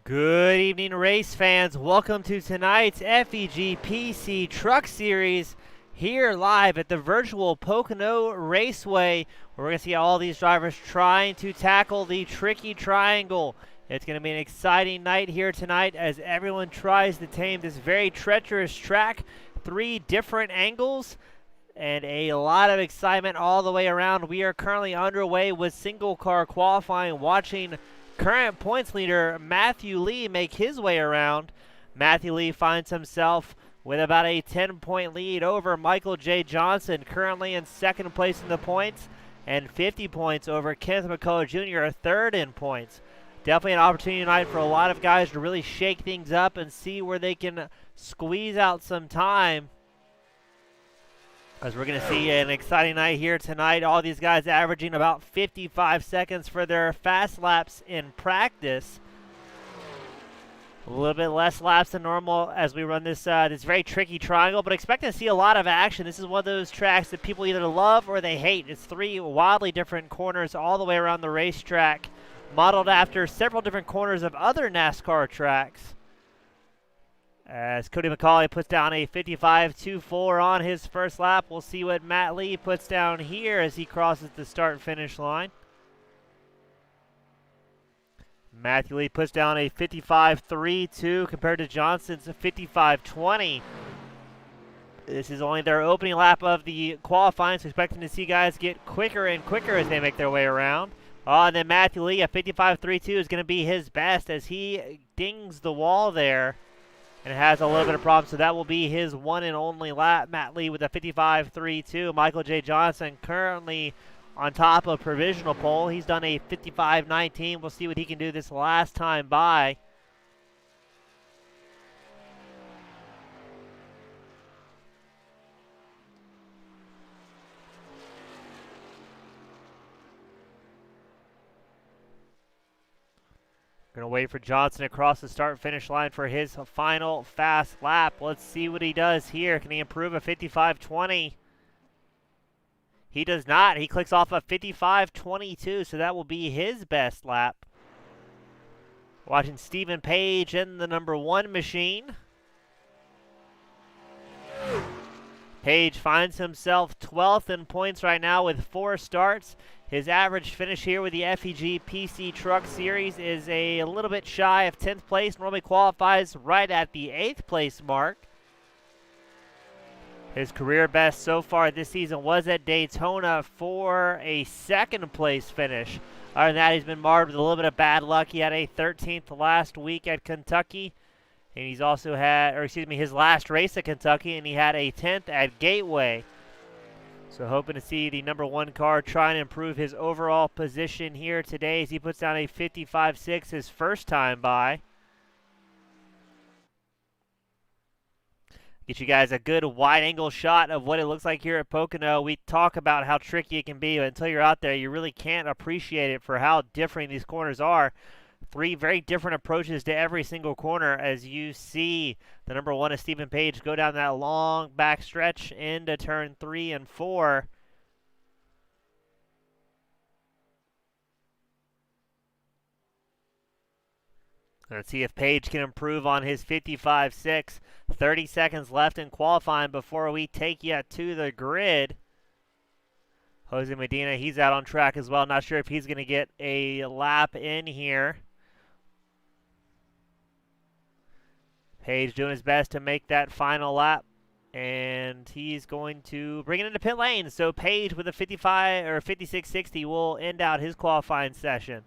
Good evening, race fans. Welcome to tonight's FEG PC Truck Series here live at the virtual Pocono Raceway, where we're going to see all these drivers trying to tackle the tricky triangle. It's going to be an exciting night here tonight as everyone tries to tame this very treacherous track. 3 different angles and a lot of excitement all the way around. We are currently underway with single car qualifying, watching current points leader Matthew Lee make his way around. Matthew Lee finds himself with about a 10-point lead over Michael J. Johnson, currently in second place in the points, and 50 points over Kenneth McCullough Jr., third in points. Definitely an opportunity tonight for a lot of guys to really shake things up and see where they can squeeze out some time, as we're going to see an exciting night here tonight. All these guys averaging about 55 seconds for their fast laps in practice. A little bit less laps than normal as we run this this very tricky triangle, but expect to see a lot of action. This is one of those tracks that people either love or they hate. It's 3 wildly different corners all the way around the racetrack, modeled after several different corners of other NASCAR tracks. As Cody McCauley puts down a 55.24 on his first lap. We'll see what Matt Lee puts down here as he crosses the start-finish line. Matthew Lee puts down a 55.32 compared to Johnson's 55.20. This is only their opening lap of the qualifying, so expecting to see guys get quicker and quicker as they make their way around. And then Matthew Lee, a 55.32 is going to be his best as he dings the wall there and has a little bit of problem, so that will be his one and only lap. Matt Lee with a 55.32. Michael J. Johnson currently on top of provisional pole. He's done a 55.19. We'll see what he can do this last time by. Going to wait for Johnson across the start-finish line for his final fast lap. Let's see what he does here. Can he improve a 55.20? He does not. He clicks off a 55.22, so that will be his best lap. Watching Stephen Page in the number 1 machine. Page finds himself 12th in points right now with 4 starts. His average finish here with the FEG PC Truck Series is a little bit shy of 10th place. Normally qualifies right at the 8th place mark. His career best so far this season was at Daytona for a 2nd place finish. Other than that, he's been marred with a little bit of bad luck. He had a 13th last week at Kentucky. And he's also had, his last race at Kentucky, and he had a 10th at Gateway. So hoping to see the number 1 car try and improve his overall position here today as he puts down a 55.6 his first time by. Get you guys a good wide-angle shot of what it looks like here at Pocono. We talk about how tricky it can be, but until you're out there, you really can't appreciate it for how different these corners are. 3 very different approaches to every single corner as you see the number 1 is Stephen Page go down that long back stretch into turn 3 and 4. Let's see if Page can improve on his 55.6. 30 seconds left in qualifying before we take you to the grid. Jose Medina, he's out on track as well. Not sure if he's going to get a lap in here. Page doing his best to make that final lap, and he's going to bring it into pit lane. So Page with a 55 or 56.60 will end out his qualifying session.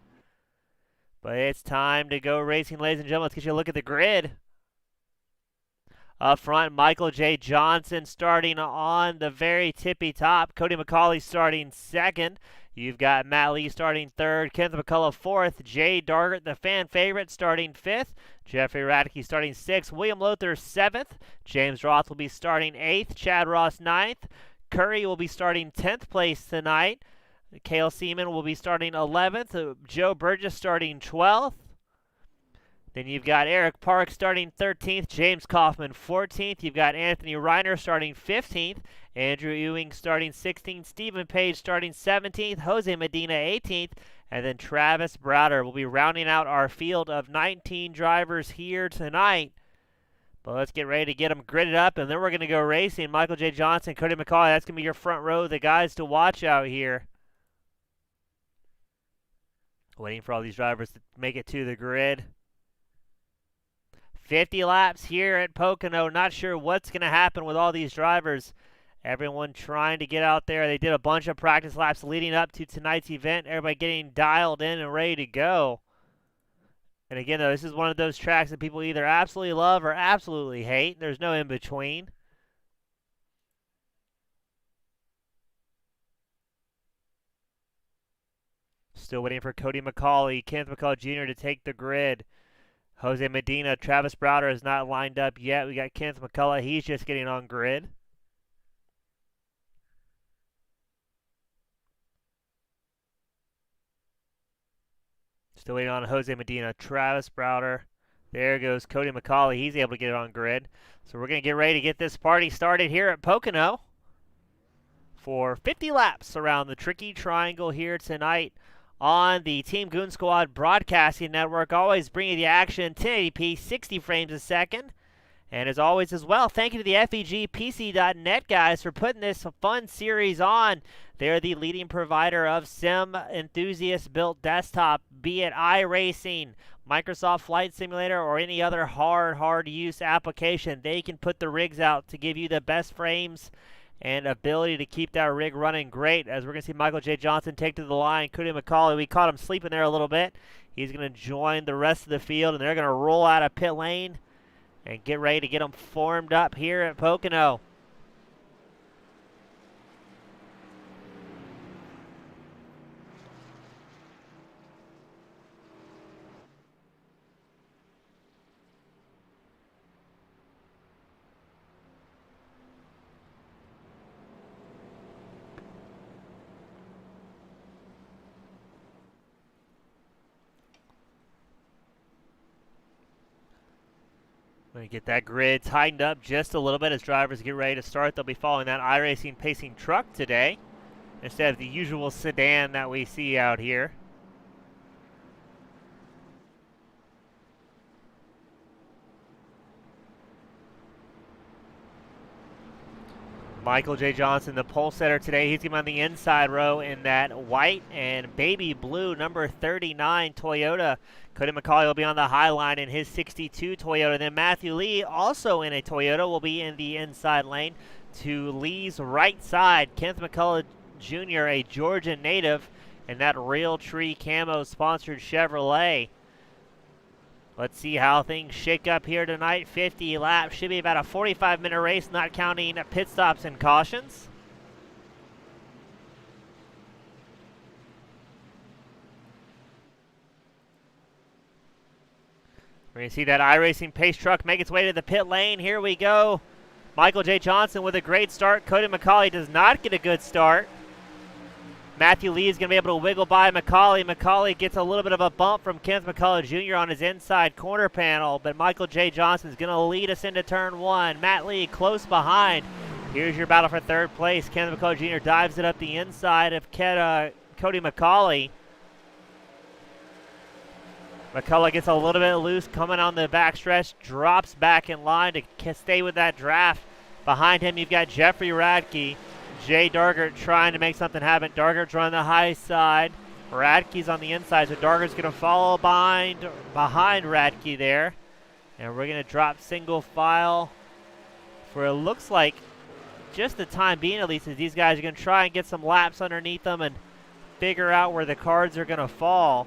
But it's time to go racing, ladies and gentlemen. Let's get you a look at the grid. Up front, Michael J. Johnson starting on the very tippy top. Cody McCauley starting 2nd. You've got Matt Lee starting 3rd. Kenneth McCullough 4th. Jay Dargert, the fan favorite, starting 5th. Jeffrey Radke starting 6th. William Lothar 7th. James Roth will be starting 8th. Chad Ross 9th. Curry will be starting 10th place tonight. Cale Seaman will be starting 11th. Joe Burgess starting 12th. Then you've got Eric Park starting 13th, James Kaufman 14th. You've got Anthony Reiner starting 15th, Andrew Ewing starting 16th, Stephen Page starting 17th, Jose Medina 18th, and then Travis Browder will be rounding out our field of 19 drivers here tonight. But let's get ready to get them gridded up, and then we're going to go racing. Michael J. Johnson, Cody McCauley, that's going to be your front row, the guys to watch out here. Waiting for all these drivers to make it to the grid. 50 laps here at Pocono. Not sure what's going to happen with all these drivers. Everyone trying to get out there. They did a bunch of practice laps leading up to tonight's event. Everybody getting dialed in and ready to go. And again, though, this is one of those tracks that people either absolutely love or absolutely hate. There's no in between. Still waiting for Cody McCauley, Kenneth McCullough Jr. to take the grid. Jose Medina, Travis Browder is not lined up yet. We got Kenneth McCullough. He's just getting on grid. Still waiting on Jose Medina, Travis Browder. There goes Cody McCauley. He's able to get on grid. So we're going to get ready to get this party started here at Pocono for 50 laps around the Tricky Triangle here tonight on the Team Goon Squad Broadcasting Network. Always bringing the action 1080p, 60 frames a second. And as always as well, thank you to the FEGPC.net guys for putting this fun series on. They're the leading provider of sim enthusiast-built desktop, be it iRacing, Microsoft Flight Simulator, or any other hard-use application. They can put the rigs out to give you the best frames and ability to keep that rig running great. As we're going to see Michael J. Johnson take to the line. Cody McCauley, we caught him sleeping there a little bit. He's going to join the rest of the field, and they're going to roll out of pit lane and get ready to get them formed up here at Pocono. Going to get that grid tightened up just a little bit as drivers get ready to start. They'll be following that iRacing pacing truck today instead of the usual sedan that we see out here. Michael J. Johnson, the pole setter today. He's going to be on the inside row in that white and baby blue number 39 Toyota. Cody McCauley will be on the high line in his 62 Toyota. Then Matthew Lee, also in a Toyota, will be in the inside lane to Lee's right side. Kenneth McCullough Jr., a Georgia native, in that Real Tree Camo sponsored Chevrolet. Let's see how things shake up here tonight. 50 laps. Should be about a 45-minute race, not counting pit stops and cautions. We're going to see that iRacing pace truck make its way to the pit lane. Here we go. Michael J. Johnson with a great start. Cody McCauley does not get a good start. Matthew Lee is going to be able to wiggle by McCauley. McCauley gets a little bit of a bump from Kenneth McCullough Jr. on his inside corner panel, but Michael J. Johnson is going to lead us into turn one. Matt Lee close behind. Here's your battle for third place. Kenneth McCullough Jr. dives it up the inside of Cody McCauley. McCullough gets a little bit loose coming on the backstretch, drops back in line to stay with that draft. Behind him, you've got Jeffrey Radke. Jay Dargert trying to make something happen. Dargert's running the high side. Radke's on the inside, so Dargert's going to follow behind Radke there. And we're going to drop single file for it looks like just the time being, at least, as these guys are going to try and get some laps underneath them and figure out where the cards are going to fall.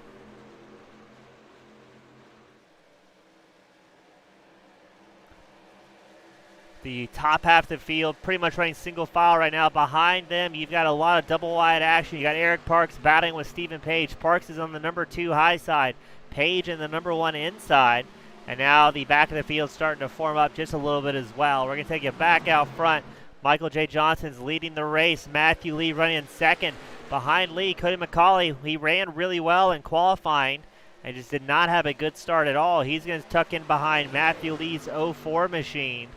The top half of the field pretty much running single file right now. Behind them, you've got a lot of double wide action. You got Eric Parks battling with Stephen Page. Parks is on the number 2 high side. Page in the number 1 inside. And now the back of the field starting to form up just a little bit as well. We're going to take it back out front. Michael J. Johnson's leading the race. Matthew Lee running in second. Behind Lee, Cody McCauley. He ran really well in qualifying. and just did not have a good start at all. He's going to tuck in behind Matthew Lee's 04 machine.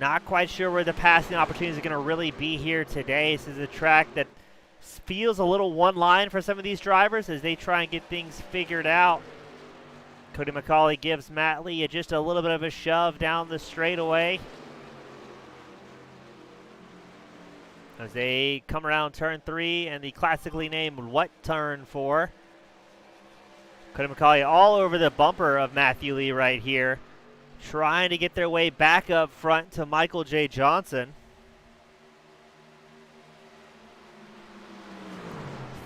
Not quite sure where the passing opportunities are going to really be here today. This is a track that feels a little one line for some of these drivers as they try and get things figured out. Cody McCauley gives Matt Lee just a little bit of a shove down the straightaway as they come around turn 3 and the classically named what turn 4. Cody McCauley all over the bumper of Matthew Lee right here, trying to get their way back up front to Michael J. Johnson.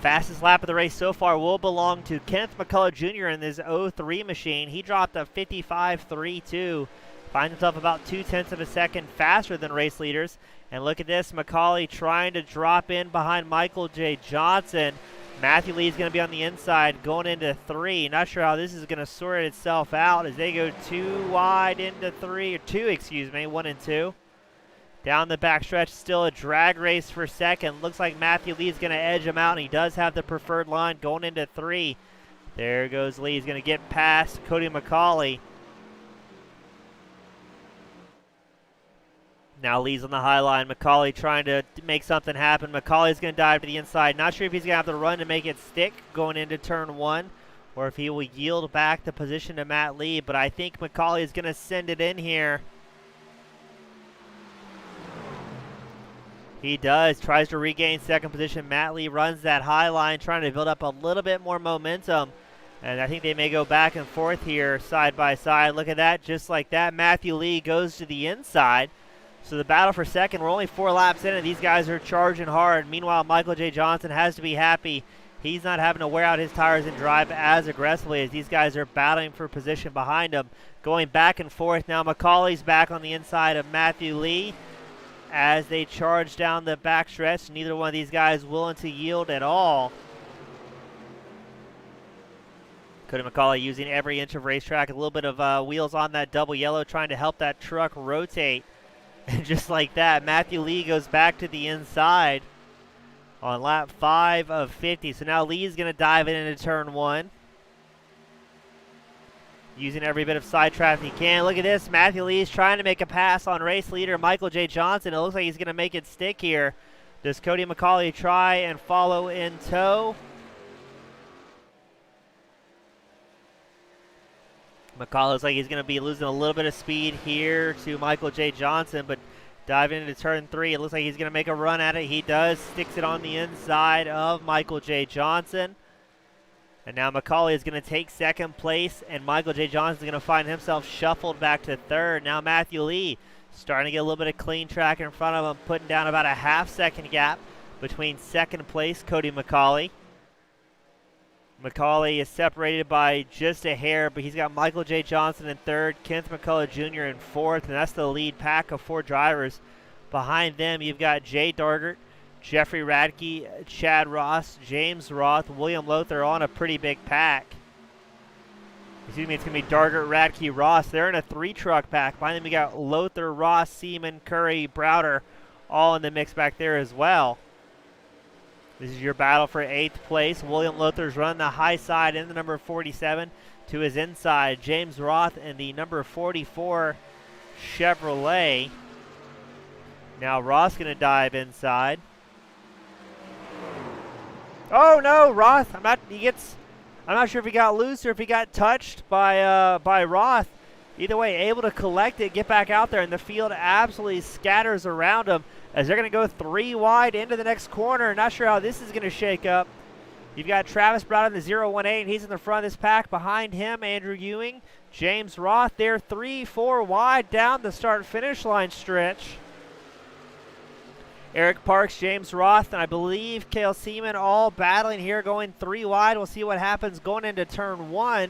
Fastest lap of the race so far will belong to Kenneth McCullough Jr. in this 03 machine. He dropped a 55.32, finds himself about 0.2 of a second faster than race leaders. And look at this, McCauley trying to drop in behind Michael J. Johnson. Matthew Lee is going to be on the inside going into 3. Not sure how this is going to sort itself out as they go 2 wide into 3, or 2, excuse me, 1 and 2. Down the backstretch, still a drag race for second. Looks like Matthew Lee is going to edge him out, and he does have the preferred line going into 3. There goes Lee. He's going to get past Cody McCauley. Now Lee's on the high line. McCauley trying to make something happen. McCauley's going to dive to the inside. Not sure if he's going to have to run to make it stick going into turn 1, or if he will yield back the position to Matt Lee, but I think McCauley is going to send it in here. He does, tries to regain second position. Matt Lee runs that high line, trying to build up a little bit more momentum. And I think they may go back and forth here, side by side. Look at that, just like that. Matthew Lee goes to the inside. So the battle for second, we're only 4 laps in, and these guys are charging hard. Meanwhile, Michael J. Johnson has to be happy. He's not having to wear out his tires and drive as aggressively as these guys are battling for position behind him. Going back and forth now. McCauley's back on the inside of Matthew Lee as they charge down the backstretch. Neither one of these guys willing to yield at all. Cody McCauley using every inch of racetrack. A little bit of wheels on that double yellow, trying to help that truck rotate. And just like that, Matthew Lee goes back to the inside on lap 5 of 50. So now Lee's going to dive it into turn 1. Using every bit of side traffic he can. Look at this. Matthew Lee's trying to make a pass on race leader Michael J. Johnson. It looks like he's going to make it stick here. Does Cody McCauley try and follow in tow? McCauley looks like he's going to be losing a little bit of speed here to Michael J. Johnson, but diving into turn 3, it looks like he's going to make a run at it. He does. Sticks it on the inside of Michael J. Johnson. And now McCauley is going to take second place, and Michael J. Johnson is going to find himself shuffled back to third. Now Matthew Lee starting to get a little bit of clean track in front of him, putting down about a half-second gap between second place Cody McCauley. McCauley is separated by just a hair, but he's got Michael J. Johnson in third, Kenneth McCullough Jr. in fourth, and that's the lead pack of 4 drivers. Behind them, you've got Jay Dargert, Jeffrey Radke, Chad Ross, James Roth, William Lothar on a pretty big pack. Excuse me, it's going to be Dargert, Radke, Ross. They're in a 3-truck pack. Behind them, we got Lothar, Ross, Seaman, Curry, Browder, all in the mix back there as well. This is your battle for 8th place. William Lothar's running the high side in the number 47 to his inside. James Roth in the number 44 Chevrolet. Now Ross going to dive inside. Oh no, Roth! I'm not sure if he got loose or if he got touched by Roth. Either way, able to collect it, get back out there, and the field absolutely scatters around him as they're going to go 3 wide into the next corner. Not sure how this is going to shake up. You've got Travis Brown in the 018, and he's in the front of this pack. Behind him, Andrew Ewing, James Roth. They're 3-4 wide down the start-finish line stretch. Eric Parks, James Roth, and I believe Cale Seaman all battling here, going 3 wide. We'll see what happens going into turn 1.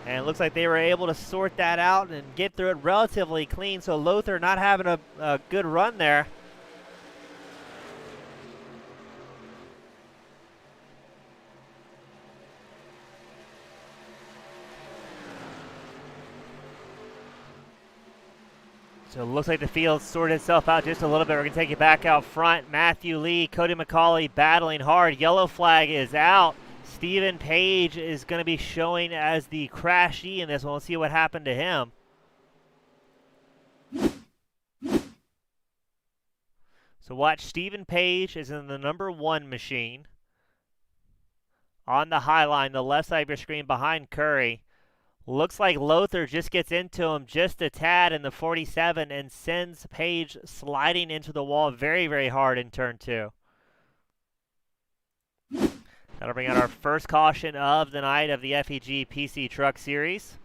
And it looks like they were able to sort that out and get through it relatively clean. So Lothar not having a good run there. So it looks like the field sorted itself out just a little bit. We're going to take it back out front. Matthew Lee, Cody McCauley battling hard. Yellow flag is out. Stephen Page is going to be showing as the crashee in this one. We'll see what happened to him. So watch, Stephen Page is in the number 1 machine. On the high line, the left side of your screen behind Curry. Looks like Lothar just gets into him just a tad in the 47 and sends Page sliding into the wall very, very hard in turn 2. That'll bring out our first caution of the night of the FEG PC Truck Series.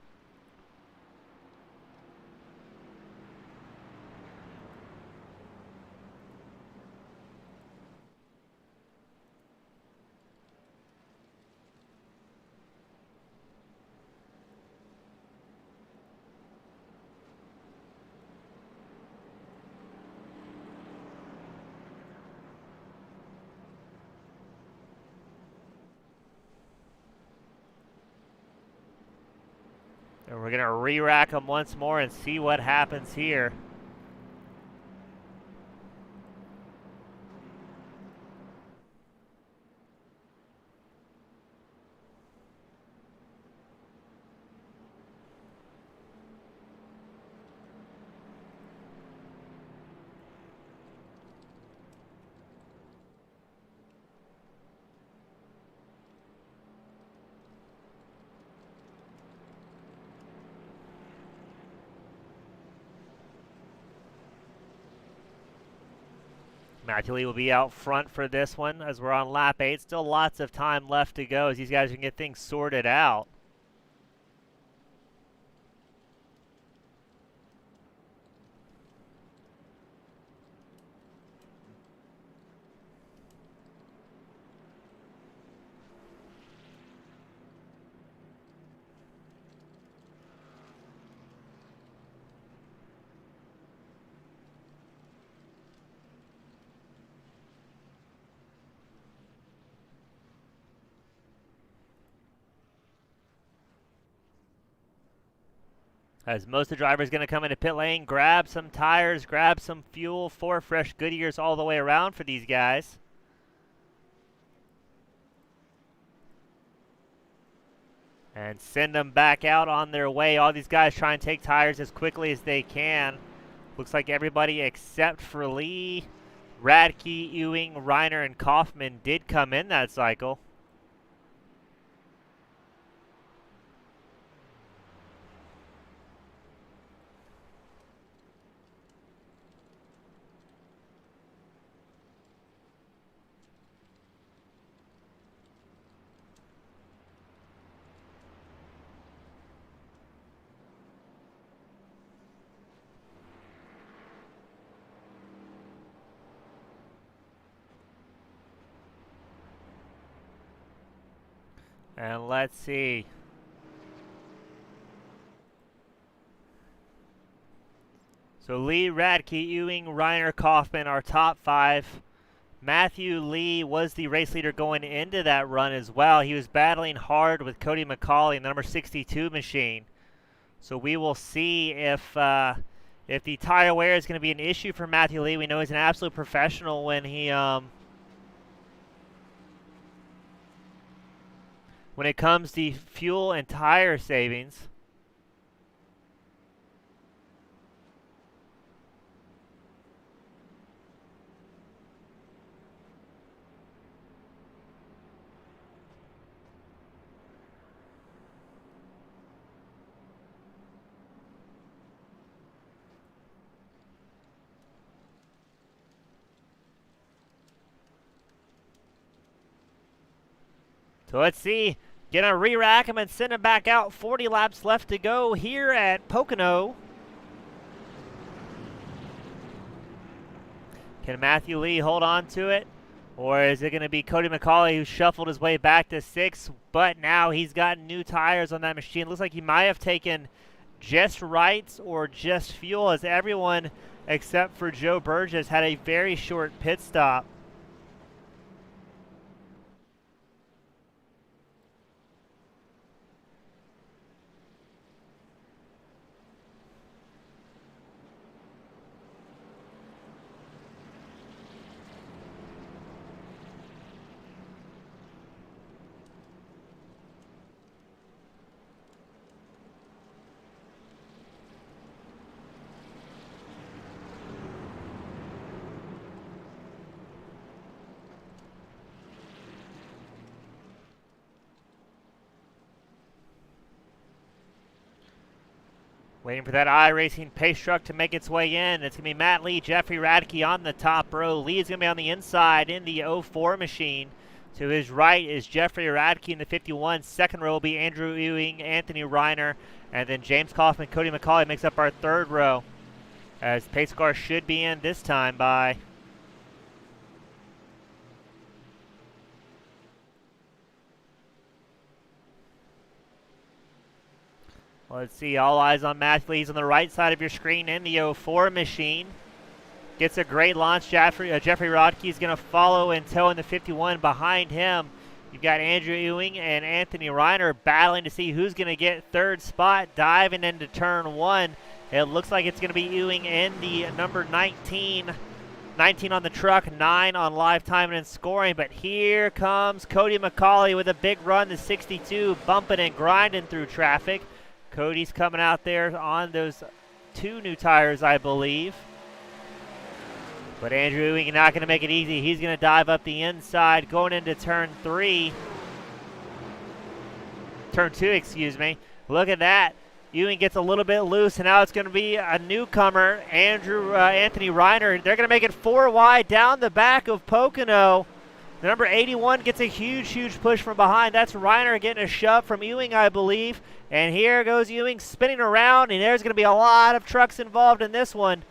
And we're going to re-rack them once more and see what happens here. Matthew Lee will be out front for this one as we're on lap 8. Still lots of time left to go as these guys can get things sorted out. As most of the drivers going to come into pit lane, grab some tires, grab some fuel, 4 fresh Goodyears all the way around for these guys. And send them back out on their way. All these guys try and take tires as quickly as they can. Looks like everybody except for Lee, Radke, Ewing, Reiner, and Kaufman did come in that cycle. And let's see. So Lee, Radke, Ewing, Reiner, Kaufman are top 5. Matthew Lee was the race leader going into that run as well. He was battling hard with Cody McCauley in the number 62 machine. So we will see if the tire wear is going to be an issue for Matthew Lee. We know he's an absolute professional when it comes to fuel and tire savings. So let's see. Gonna re-rack him and send him back out. 40 laps left to go here at Pocono. Can Matthew Lee hold on to it? Or is it going to be Cody McCauley who shuffled his way back to 6, but now he's got new tires on that machine. Looks like he might have taken just rights or just fuel, as everyone except for Joe Burgess had a very short pit stop. Waiting for that iRacing pace truck to make its way in. It's going to be Matt Lee, Jeffrey Radke on the top row. Lee is going to be on the inside in the 04 machine. To his right is Jeffrey Radke in the 51. Second row will be Andrew Ewing, Anthony Reiner, and then James Kaufman, Cody McCauley makes up our third row. As pace car should be in this time by let's see, all eyes on Matthew Lee's on the right side of your screen in the 04 machine. Gets a great launch. Jeffrey Rodkey is going to follow and tow in the 51 behind him. You've got Andrew Ewing and Anthony Reiner battling to see who's going to get third spot, diving into turn one. It looks like it's going to be Ewing in the number 19. 19 on the truck, 9 on live time and scoring. But here comes Cody McCauley with a big run, the 62, bumping and grinding through traffic. Cody's coming out there on those 2 new tires, I believe. But Andrew Ewing not going to make it easy. He's going to dive up the inside, going into turn 2, excuse me. Look at that. Ewing gets a little bit loose, and now it's going to be a newcomer, Anthony Reiner. They're going to make it 4 wide down the back of Pocono. The number 81 gets a huge push from behind. That's Reiner getting a shove from Ewing, I believe. And here goes Ewing spinning around, and there's going to be a lot of trucks involved in this one.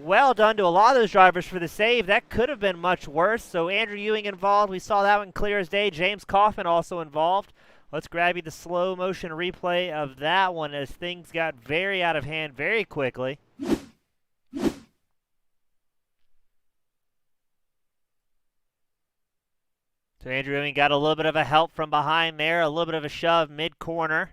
Well done to a lot of those drivers for the save. That could have been much worse. So Andrew Ewing involved. We saw that one clear as day. James Kaufman also involved. Let's grab you the slow motion replay of that one as things got very out of hand very quickly. So Andrew Ewing got a little bit of a help from behind there, a little bit of a shove mid-corner.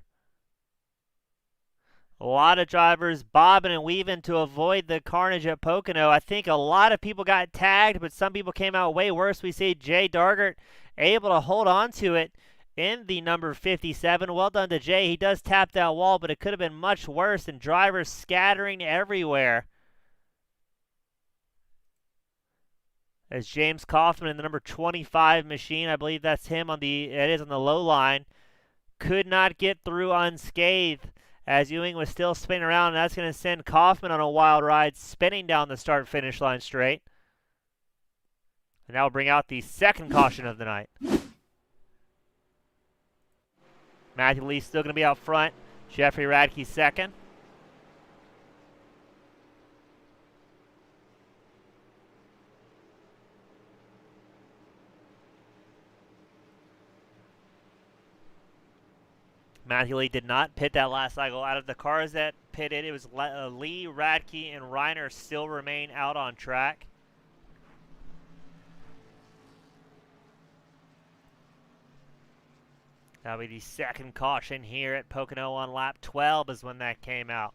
A lot of drivers bobbing and weaving to avoid the carnage at Pocono. I think a lot of people got tagged, but some people came out way worse. We see Jay Dargert able to hold on to it in the number 57. Well done to Jay. He does tap that wall, but it could have been much worse, and drivers scattering everywhere. As James Kaufman in the number 25 machine, I believe that's him on the low line, could not get through unscathed as Ewing was still spinning around, and that's going to send Kaufman on a wild ride, spinning down the start-finish line straight. And that will bring out the second caution of the night. Matthew Lee still going to be out front. Jeffrey Radke second. Matthew Lee did not pit that last cycle. Out of the cars that pitted, it was Lee, Radke, and Reiner still remain out on track. That'll be the second caution here at Pocono on lap 12 is when that came out.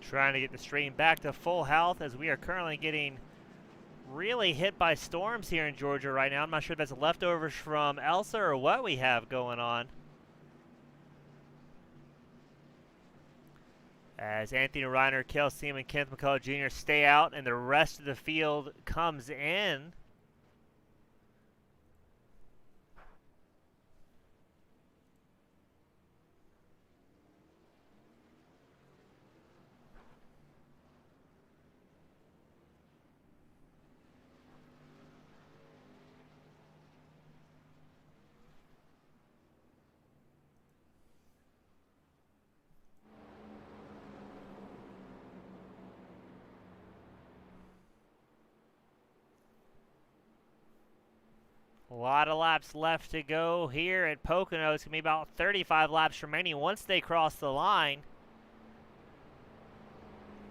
Trying to get the stream back to full health as we are currently getting really hit by storms here in Georgia right now. I'm not sure if that's leftovers from Elsa or what we have going on. As Anthony Reiner, Kel Seaman, Kenneth McCullough Jr. stay out and the rest of the field comes in. A lot of laps left to go here at Pocono. It's going to be about 35 laps remaining once they cross the line.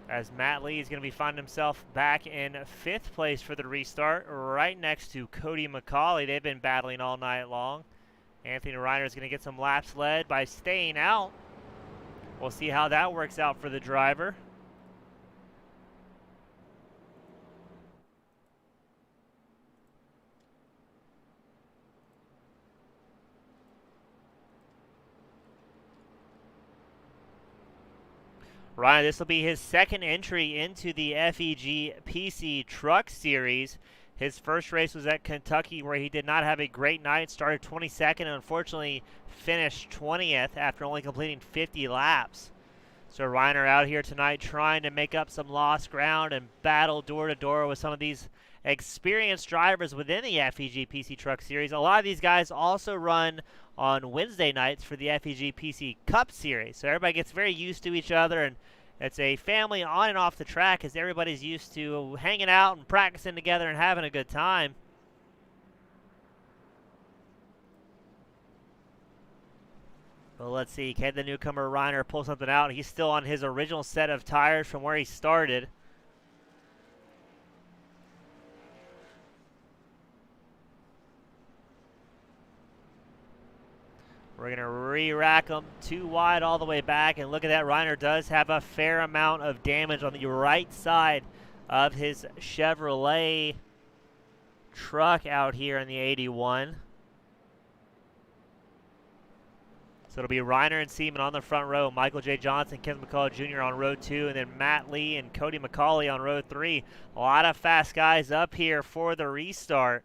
As Matt Lee is going to be finding himself back in 5th place for the restart, right next to Cody McCauley. They've been battling all night long. Anthony Reiner is going to get some laps led by staying out. We'll see how that works out for the driver. Ryan, this will be his second entry into the FEG PC Truck Series. His first race was at Kentucky, where he did not have a great night. Started 22nd and unfortunately finished 20th after only completing 50 laps. So Reiner out here tonight trying to make up some lost ground and battle door to door with some of these experienced drivers within the FEG PC Truck Series. A lot of these guys also run on Wednesday nights for the FEG PC Cup Series. So everybody gets very used to each other, and it's a family on and off the track as everybody's used to hanging out and practicing together and having a good time. Well, let's see. Can the newcomer Reiner pull something out? He's still on his original set of tires from where he started. We're going to re-rack them 2 wide all the way back. And look at that. Reiner does have a fair amount of damage on the right side of his Chevrolet truck out here in the 81. So it'll be Reiner and Seaman on the front row. Michael J. Johnson, Kenneth McCullough Jr. on row 2. And then Matt Lee and Cody McCauley on row 3. A lot of fast guys up here for the restart.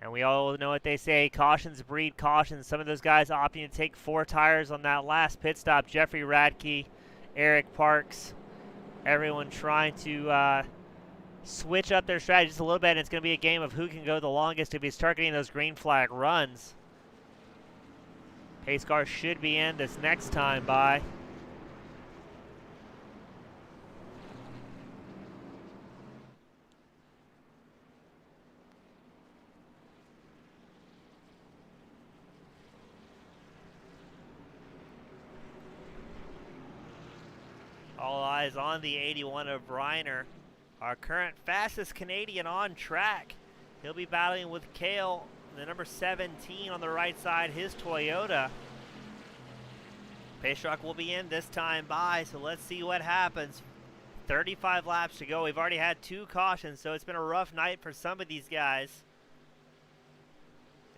And we all know what they say, cautions breed cautions. Some of those guys opting to take 4 tires on that last pit stop. Jeffrey Radke, Eric Parks, everyone trying to switch up their strategy just a little bit. And it's going to be a game of who can go the longest if you start getting those green flag runs. Pace car should be in this next time by. All eyes on the 81 of Reiner, our current fastest Canadian on track. He'll be battling with Cale, the number 17 on the right side, his Toyota. Pace truck will be in this time by, so let's see what happens. 35 laps to go. We've already had 2 cautions, so it's been a rough night for some of these guys,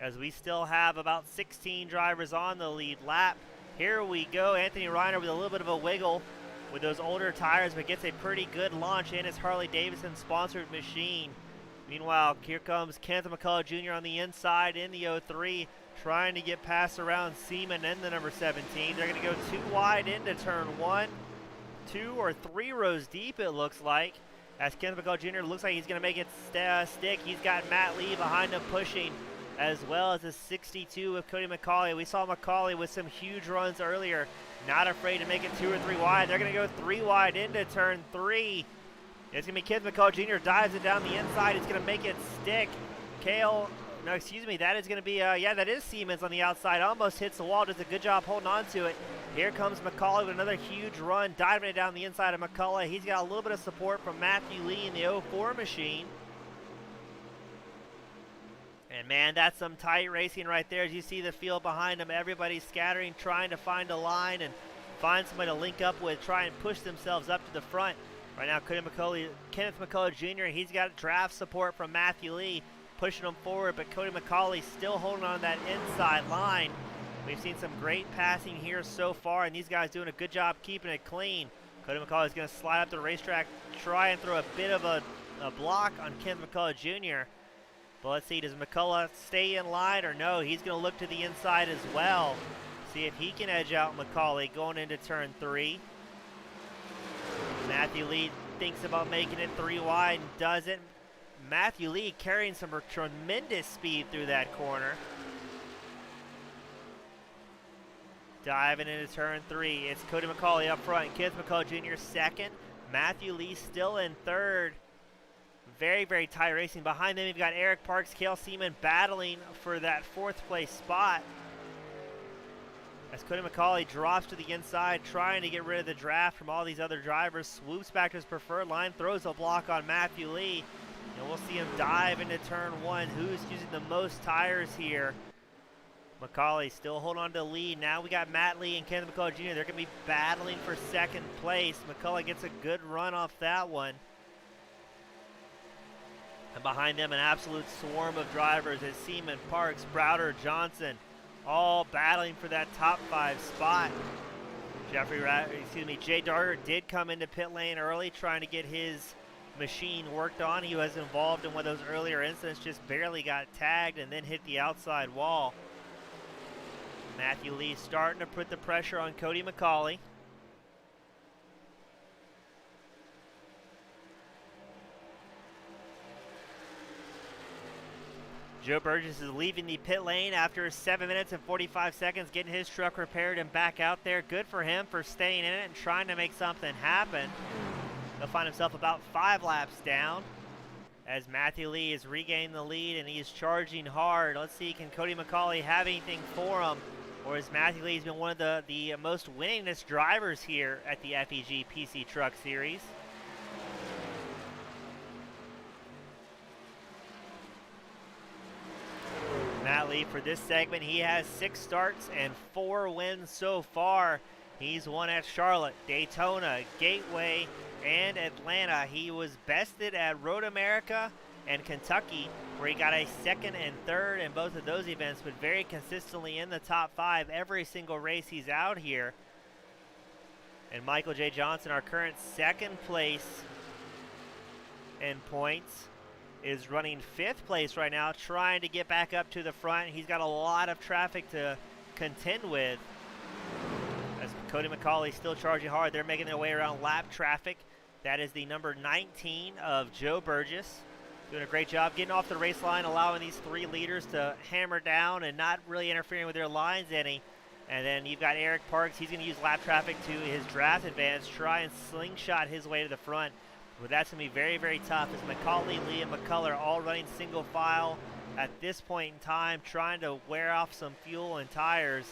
as we still have about 16 drivers on the lead lap. Here we go. Anthony Reiner with a little bit of a wiggle with those older tires, but gets a pretty good launch in his Harley-Davidson sponsored machine. Meanwhile, here comes Kenneth McCullough Jr. on the inside in the 03, trying to get past around Seaman and the number 17. They're going to go 2 wide into turn 1, 2 or 3 rows deep it looks like, as Kenneth McCullough Jr. looks like he's going to make it stick. He's got Matt Lee behind him pushing, as well as a 62 of Cody McCauley. We saw McCauley with some huge runs earlier, not afraid to make it 2 or 3 wide. They're going to go 3 wide into turn 3. It's going to be Kenneth McCullough Jr. dives it down the inside. It's going to make it stick. No, excuse me, that is going to be, yeah, that is Siemens on the outside. Almost hits the wall, does a good job holding on to it. Here comes McCullough with another huge run, diving it down the inside of McCullough. He's got a little bit of support from Matthew Lee in the 04 machine. And man, that's some tight racing right there. As you see the field behind him, everybody's scattering, trying to find a line and find somebody to link up with, try and push themselves up to the front. Right now, Kenneth McCullough Jr., he's got draft support from Matthew Lee, pushing him forward, but Cody McCauley still holding on that inside line. We've seen some great passing here so far, and these guys doing a good job keeping it clean. Cody McCauley is going to slide up the racetrack, try and throw a bit of a block on Kenneth McCullough Jr., but let's see, does McCullough stay in line or no? He's going to look to the inside as well. See if he can edge out McCauley going into turn 3. Matthew Lee thinks about making it 3 wide and doesn't. Matthew Lee carrying some tremendous speed through that corner. Diving into turn 3. It's Cody McCauley up front. Kenneth McCullough Jr. second. Matthew Lee still in third. Very, very tight racing. Behind them, you've got Eric Parks, Cale Seaman battling for that 4th place spot. As Cody McCauley drops to the inside, trying to get rid of the draft from all these other drivers, swoops back to his preferred line, throws a block on Matthew Lee, and we'll see him dive into turn 1. Who's using the most tires here? McCauley still holding on to the lead. Now we got Matt Lee and Kenneth McCullough Jr. They're going to be battling for 2nd place. McCullough gets a good run off that one. And behind them, an absolute swarm of drivers as Seaman, Parks, Browder, Johnson, all battling for that top 5 spot. Jay Darter did come into pit lane early, trying to get his machine worked on. He was involved in one of those earlier incidents, just barely got tagged and then hit the outside wall. Matthew Lee starting to put the pressure on Cody McCauley. Joe Burgess is leaving the pit lane after 7 minutes and 45 seconds, getting his truck repaired and back out there. Good for him for staying in it and trying to make something happen. He'll find himself about 5 laps down as Matthew Lee is regaining the lead and he's charging hard. Let's see, can Cody McCauley have anything for him? Or has Matthew Lee been one of the most winningest drivers here at the FEG PC Truck Series? Matt Lee, for this segment, he has 6 starts and 4 wins so far. He's won at Charlotte, Daytona, Gateway, and Atlanta. He was bested at Road America and Kentucky, where he got a 2nd and 3rd in both of those events, but very consistently in the top 5 every single race he's out here. And Michael J. Johnson, our current 2nd place in points, is running 5th place right now, trying to get back up to the front. He's got a lot of traffic to contend with. As Cody McCauley still charging hard, they're making their way around lap traffic. That is the number 19 of Joe Burgess. Doing a great job getting off the race line, allowing these 3 leaders to hammer down and not really interfering with their lines any. And then you've got Eric Parks. He's going to use lap traffic to his draft advantage, try and slingshot his way to the front. But that's going to be very, very tough as McCauley, Lee, and McCullough are all running single file at this point in time, trying to wear off some fuel and tires.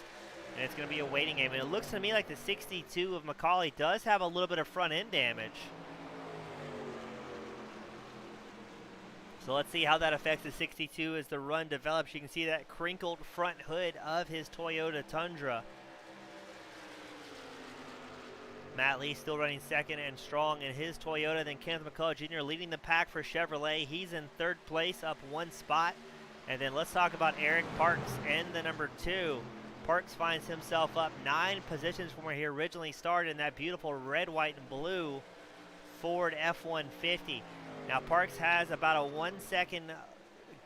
And it's going to be a waiting game. And it looks to me like the 62 of McCauley does have a little bit of front end damage. So let's see how that affects the 62 as the run develops. You can see that crinkled front hood of his Toyota Tundra. Matt Lee still running 2nd and strong in his Toyota. Then Kenneth McCullough Jr. leading the pack for Chevrolet. He's in 3rd place, up 1 spot. And then let's talk about Eric Parks in the number 2. Parks finds himself up 9 positions from where he originally started in that beautiful red, white, and blue Ford F-150. Now Parks has about a 1 second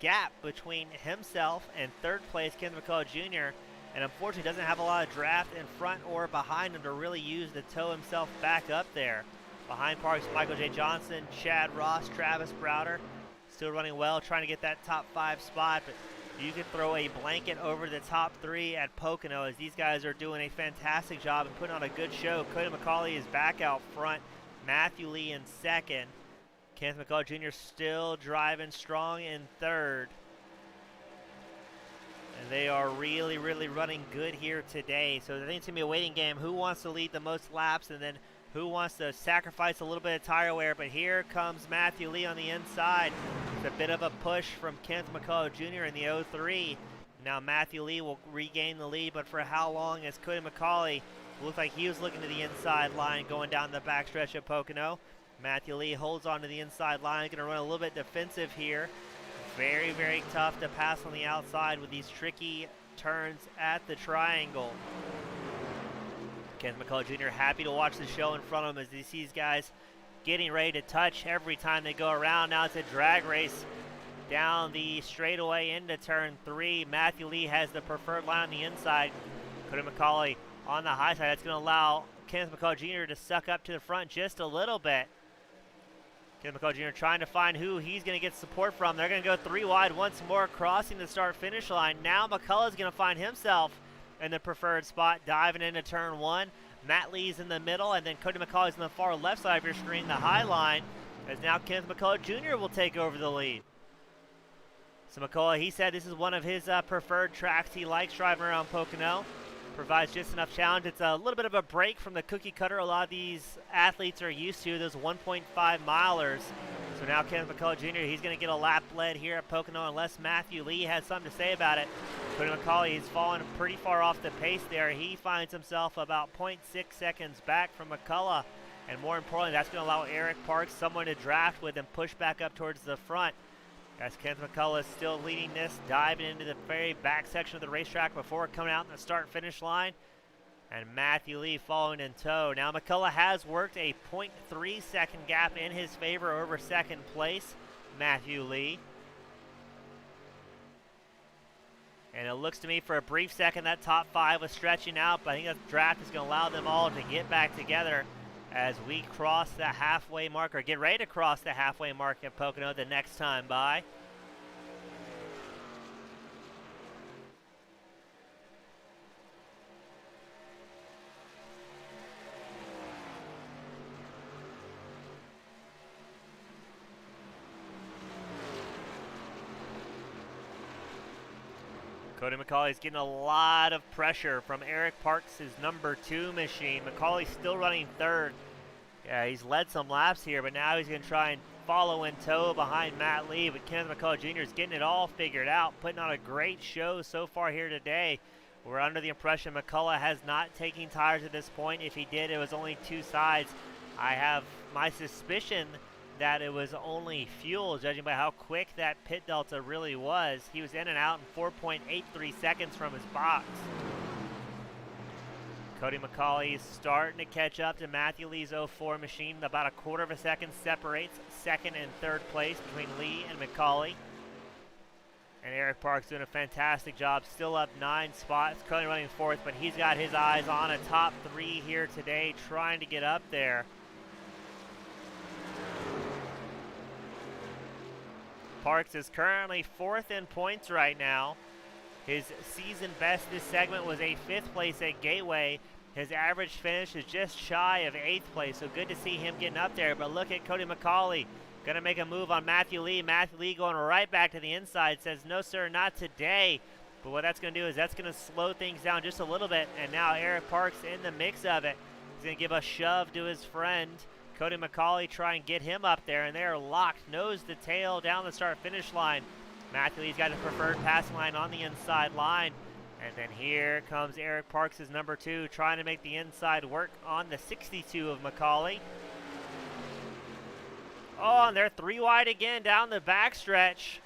gap between himself and 3rd place Kenneth McCullough Jr. And unfortunately doesn't have a lot of draft in front or behind him to really use to tow himself back up there. Behind Parks, Michael J. Johnson, Chad Ross, Travis Browder, still running well, trying to get that top 5 spot, but you can throw a blanket over the top 3 at Pocono as these guys are doing a fantastic job and putting on a good show. Cody McCauley is back out front, Matthew Lee in 2nd. Kenneth McCullough Jr. still driving strong in 3rd. And they are really, really running good here today. So I think it's going to be a waiting game. Who wants to lead the most laps and then who wants to sacrifice a little bit of tire wear? But here comes Matthew Lee on the inside. It's a bit of a push from Kenneth McCullough Jr. in the 03. Now Matthew Lee will regain the lead, but for how long? As Cody McCauley looked like he was looking to the inside line going down the backstretch of Pocono. Matthew Lee holds on to the inside line, going to run a little bit defensive here. Very, very tough to pass on the outside with these tricky turns at the triangle. Kenneth McCullough Jr. happy to watch the show in front of him as he sees guys getting ready to touch every time they go around. Now it's a drag race down the straightaway into turn 3. Matthew Lee has the preferred line on the inside. Cody McCauley on the high side. That's going to allow Kenneth McCullough Jr. to suck up to the front just a little bit. Kenneth McCullough Jr. trying to find who he's going to get support from. They're going to go 3 wide once more, crossing the start-finish line. Now McCullough's going to find himself in the preferred spot, diving into turn 1. Matt Lee's in the middle, and then Cody McCauley's on the far left side of your screen, the high line. as now Kenneth McCullough Jr. will take over the lead. So McCullough, he said this is one of his preferred tracks. He likes driving around Pocono. Provides just enough challenge. It's a little bit of a break from the cookie cutter a lot of these athletes are used to, those 1.5 milers. So now Kenneth McCullough Jr., he's going to get a lap led here at Pocono unless Matthew Lee has something to say about it. Cody McCauley, he's fallen pretty far off the pace there. He finds himself about 0.6 seconds back from McCullough. And more importantly, that's going to allow Eric Parks someone to draft with and push back up towards the front. As Kenneth McCullough is still leading this, diving into the very back section of the racetrack before coming out in the start-finish line. And Matthew Lee following in tow. Now McCullough has worked a 0.3 second gap in his favor over second place, Matthew Lee. And it looks to me for a brief second that top five was stretching out, but I think that draft is going to allow them all to get back together as we cross the halfway mark, or get ready to cross the halfway mark at Pocono the next time by. Cody McCauley's getting a lot of pressure from Eric Parks' number 2 machine. McCauley's still running third. Yeah, he's led some laps here, but now he's going to try and follow in tow behind Matt Lee. But Kenneth McCullough Jr. is getting it all figured out, putting on a great show so far here today. We're under the impression McCullough has not taken tires at this point. If he did, it was only 2 sides. I have my suspicion that it was only fuel, judging by how quick that pit delta really was. He was in and out in 4.83 seconds from his box. Cody McCauley is starting to catch up to Matthew Lee's 04 machine. About a quarter of a second separates second and third place between Lee and McCauley. And Eric Parks doing a fantastic job, still up 9 spots, currently running fourth, but he's got his eyes on a top 3 here today, trying to get up there. Parks is currently 4th in points right now. His season best this segment was a 5th place at Gateway. His average finish is just shy of 8th place, so good to see him getting up there. But look at Cody McCauley, going to make a move on Matthew Lee. Matthew Lee going right back to the inside, says, no sir, not today. But what that's going to do is that's going to slow things down just a little bit. And now Eric Parks in the mix of it. He's going to give a shove to his friend Cody McCauley, try and get him up there, and they're locked nose to tail down the start-finish line. Matthew Lee's got his preferred passing line on the inside line. And then here comes Eric Parks' number 2, trying to make the inside work on the 62 of McCauley. Oh, and they're 3 wide again down the backstretch.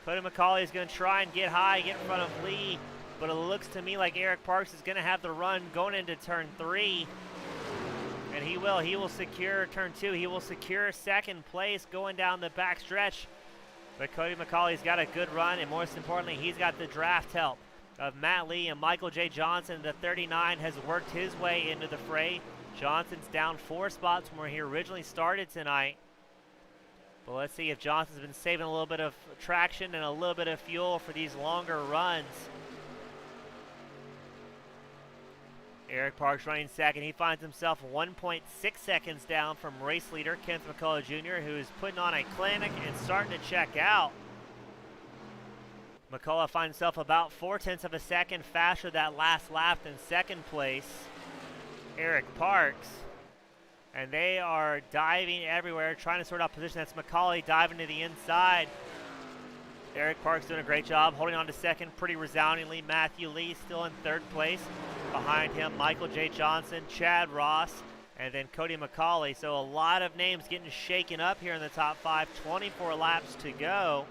Cody McCauley is going to try and get high, get in front of Lee, but it looks to me like Eric Parks is going to have the run going into turn 3. And he will secure turn 2. He will secure second place going down the back stretch. But Cody McCauley's got a good run, and most importantly, he's got the draft help of Matt Lee, and Michael J. Johnson, the 39, has worked his way into the fray. Johnson's down 4 spots from where he originally started tonight. But let's see if Johnson's been saving a little bit of traction and a little bit of fuel for these longer runs. Eric Parks running second. He finds himself 1.6 seconds down from race leader Kenneth McCullough Jr., who is putting on a clinic and starting to check out. McCullough finds himself about 0.4 of a second faster that last lap than second place, Eric Parks. And they are diving everywhere, trying to sort out position. That's McCauley diving to the inside. Eric Parks doing a great job holding on to second pretty resoundingly. Matthew Lee still in third place. Behind him, Michael J. Johnson, Chad Ross, and then Cody McCauley. So a lot of names getting shaken up here in the top 5. 24 laps to go.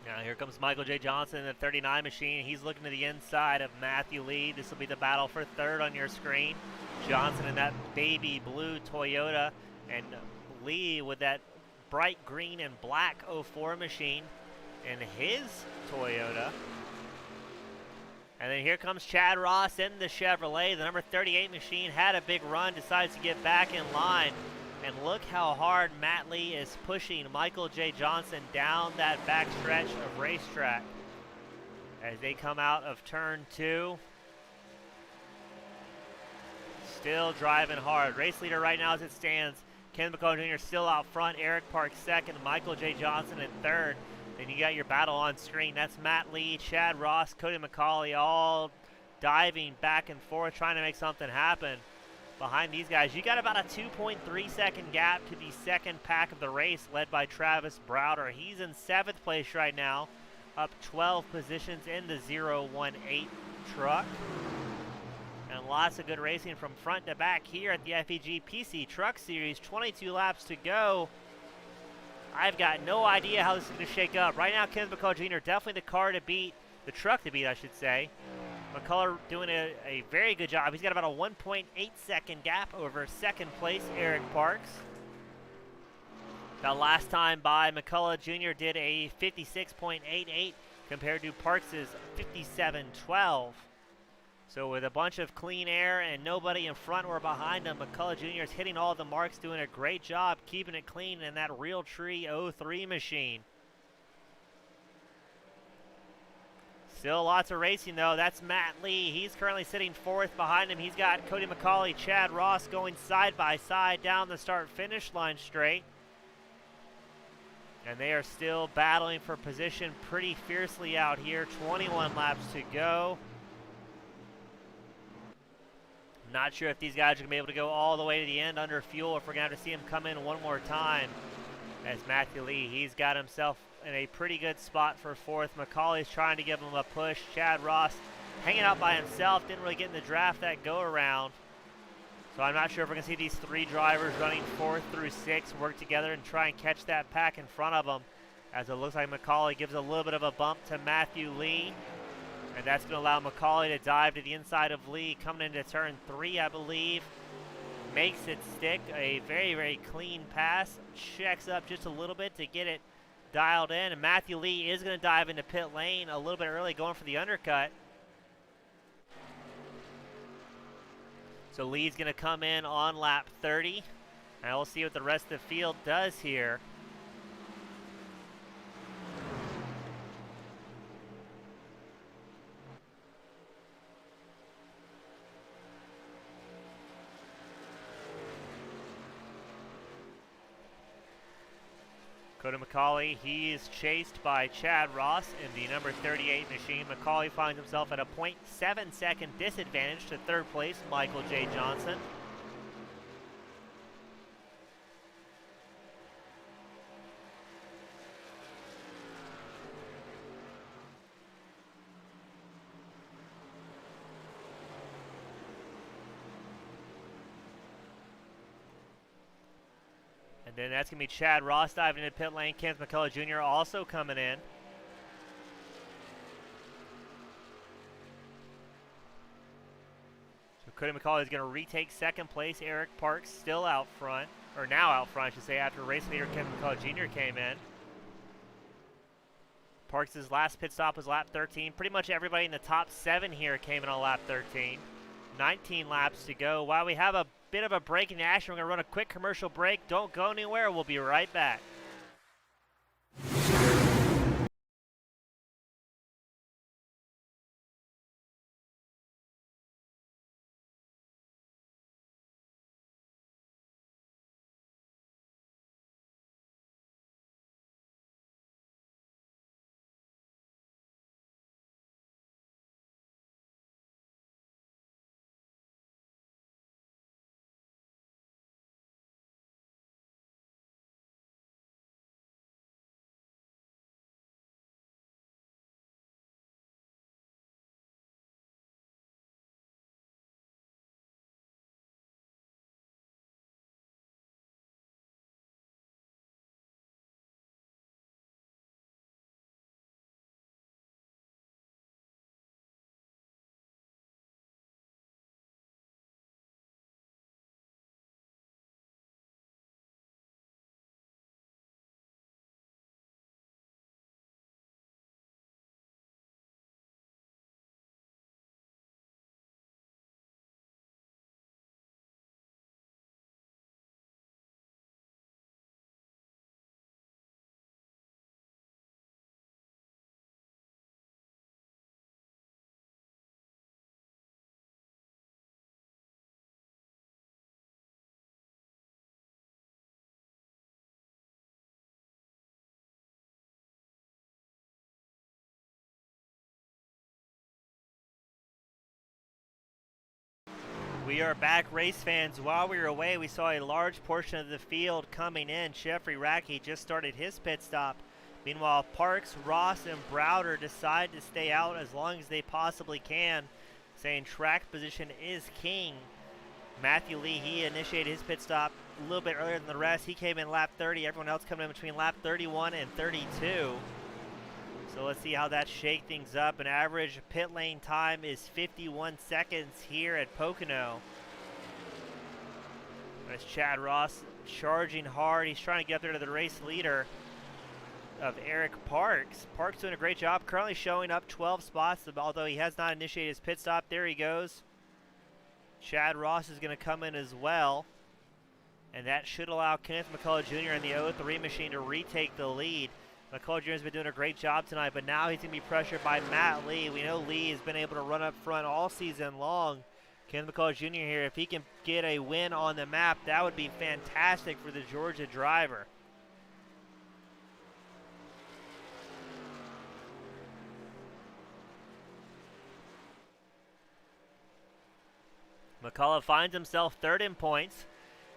Now here comes Michael J. Johnson in the 39 machine. He's looking to the inside of Matthew Lee. This will be the battle for third on your screen. Johnson in that baby blue Toyota, and Lee with that bright green and black 04 machine in his Toyota. And then here comes Chad Ross in the Chevrolet. The number 38 machine had a big run, decides to get back in line. And look how hard Matt Lee is pushing Michael J. Johnson down that back stretch of racetrack as they come out of turn 2. Still driving hard. Race leader right now as it stands. Ken Pocono Jr. still out front. Eric Park second. Michael J. Johnson in third. Then you got your battle on screen. That's Matt Lee, Chad Ross, Cody McCauley all diving back and forth trying to make something happen behind these guys. You got about a 2.3 second gap to the second pack of the race led by Travis Browder. He's in 7th place right now, up 12 positions in the 018 truck. And lots of good racing from front to back here at the FEG PC Truck Series. 22 laps to go. I've got no idea how this is going to shake up. Right now, Ken McCullough Jr. definitely the car to beat, the truck to beat, I should say. McCullough doing a very good job. He's got about a 1.8 second gap over second place Eric Parks. The last time by, McCullough Jr. did a 56.88 compared to Parks' 57.12. So with a bunch of clean air and nobody in front or behind him, McCullough Jr. is hitting all the marks, doing a great job keeping it clean in that Real Tree 03 machine. Still lots of racing though. That's Matt Lee. He's currently sitting 4th behind him. He's got Cody McCauley, Chad Ross going side by side down the start-finish line straight. And they are still battling for position pretty fiercely out here. 21 laps to go. Not sure if these guys are going to be able to go all the way to the end under fuel, if we're going to have to see him come in one more time. As Matthew Lee, he's got himself in a pretty good spot for 4th. McCauley's trying to give him a push. Chad Ross hanging out by himself, didn't really get in the draft that go around. So I'm not sure if we're going to see these 3 drivers running 4th through 6 work together and try and catch that pack in front of them. As it looks like McCauley gives a little bit of a bump to Matthew Lee. And that's going to allow McCauley to dive to the inside of Lee, coming into turn 3, I believe. Makes it stick. A very, very clean pass. Checks up just a little bit to get it dialed in. And Matthew Lee is going to dive into pit lane a little bit early, going for the undercut. So Lee's going to come in on lap 30. And we'll see what the rest of the field does here. Cody McCauley, he's chased by Chad Ross in the number 38 machine. McCauley finds himself at a 0.7 second disadvantage to 3rd place, Michael J. Johnson. And then that's going to be Chad Ross diving into pit lane. Kenneth McCullough Jr. also coming in. So Cody McCullough is going to retake 2nd place. Eric Parks still out front, or now out front, I should say, after race leader Kenneth McCullough Jr. came in. Parks' last pit stop was lap 13. Pretty much everybody in the top 7 here came in on lap 13. 19 laps to go. While we have a bit of a break in the action, we're going to run a quick commercial break. Don't go anywhere. We'll be right back. We are back, race fans. While we were away, we saw a large portion of the field coming in. Jeffrey Rackey just started his pit stop. Meanwhile, Parks, Ross, and Browder decide to stay out as long as they possibly can, saying track position is king. Matthew Lee, he initiated his pit stop a little bit earlier than the rest. He came in lap 30. Everyone else coming in between lap 31 and 32. So let's see how that shake things up. An average pit lane time is 51 seconds here at Pocono. There's Chad Ross charging hard. He's trying to get up there to the race leader of Eric Parks. Parks doing a great job. Currently showing up 12 spots, although he has not initiated his pit stop. There he goes. Chad Ross is going to come in as well. And that should allow Kenneth McCullough Jr. and the 03 machine to retake the lead. McCullough Jr. has been doing a great job tonight, but now he's going to be pressured by Matt Lee. We know Lee has been able to run up front all season long. Kenneth McCullough Jr. here, if he can get a win on the map, that would be fantastic for the Georgia driver. McCullough finds himself third in points.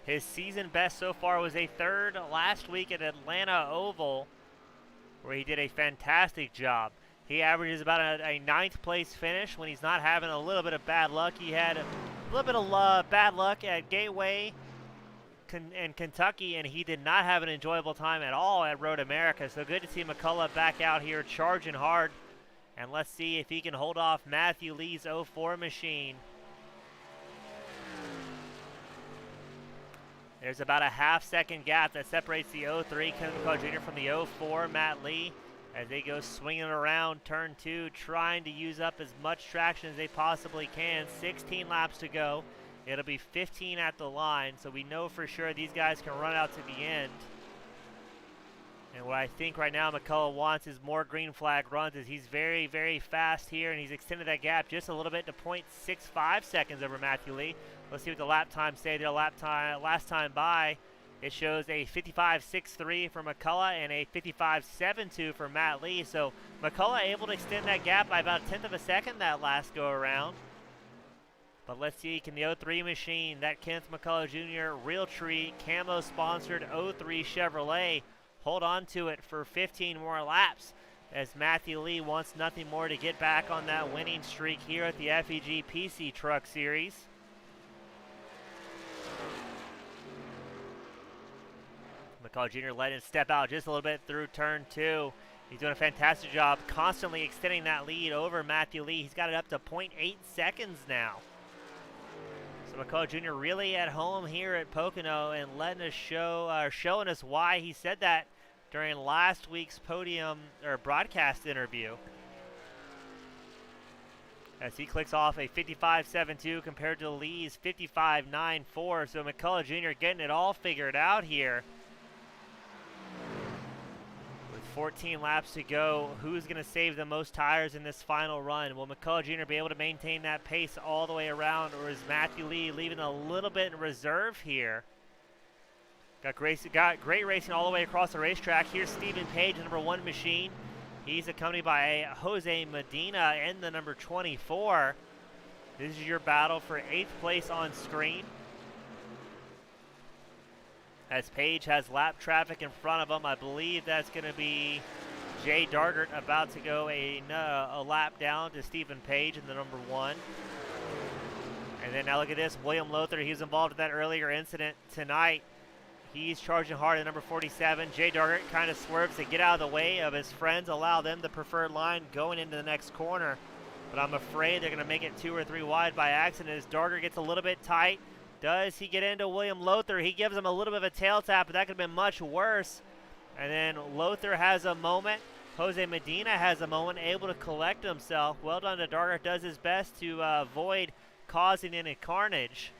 His season best so far was a third last week at Atlanta Oval, where he did a fantastic job. He averages about a ninth place finish when he's not having a little bit of bad luck. He had a little bit of bad luck at Gateway in Kentucky, and he did not have an enjoyable time at all at Road America. So good to see McCullough back out here charging hard. And let's see if he can hold off Matthew Lee's 04 machine. There's about a half-second gap that separates the 03 Kenneth McCullough Jr. from the 04 Matt Lee as they go swinging around turn 2, trying to use up as much traction as they possibly can. 16 laps to go. It'll be 15 at the line, so we know for sure these guys can run out to the end. And what I think right now McCullough wants is more green flag runs, as he's very, very fast here, and he's extended that gap just a little bit to 0.65 seconds over Matthew Lee. Let's see what the lap times say. Their lap time last time by, it shows a 55.63 for McCullough and a 55.72 for Matt Lee. So McCullough able to extend that gap by about a tenth of a second that last go around. But let's see, can the 03 machine, that Kenneth McCullough Jr. Realtree camo sponsored 03 Chevrolet, hold on to it for 15 more laps, as Matthew Lee wants nothing more to get back on that winning streak here at the FEG PC Truck Series. McCullough Jr. letting it step out just a little bit through turn 2. He's doing a fantastic job constantly extending that lead over Matthew Lee. He's got it up to 0.8 seconds now. So McCullough Jr. really at home here at Pocono and letting us showing us why he said that during last week's podium or broadcast interview. As he clicks off a 55.72 compared to Lee's 55.94. So McCullough Jr. getting it all figured out here. With 14 laps to go, who's going to save the most tires in this final run? Will McCullough Jr. be able to maintain that pace all the way around, or is Matthew Lee leaving a little bit in reserve here? Got great racing all the way across the racetrack. Here's Stephen Page, the number 1 machine. He's accompanied by Jose Medina in the number 24. This is your battle for 8th place on screen. As Page has lap traffic in front of him, I believe that's going to be Jay Dargert about to go a lap down to Stephen Page in the number 1. And then now look at this, William Lothar, he was involved in that earlier incident tonight. He's charging hard at number 47. Jay Dargert kind of swerves to get out of the way of his friends, allow them the preferred line going into the next corner. But I'm afraid they're going to make it 2 or 3 wide by accident as Dargert gets a little bit tight. Does he get into William Lothar? He gives him a little bit of a tail tap, but that could have been much worse. And then Lothar has a moment. Jose Medina has a moment, able to collect himself. Well done to Dargert, does his best to avoid causing any carnage.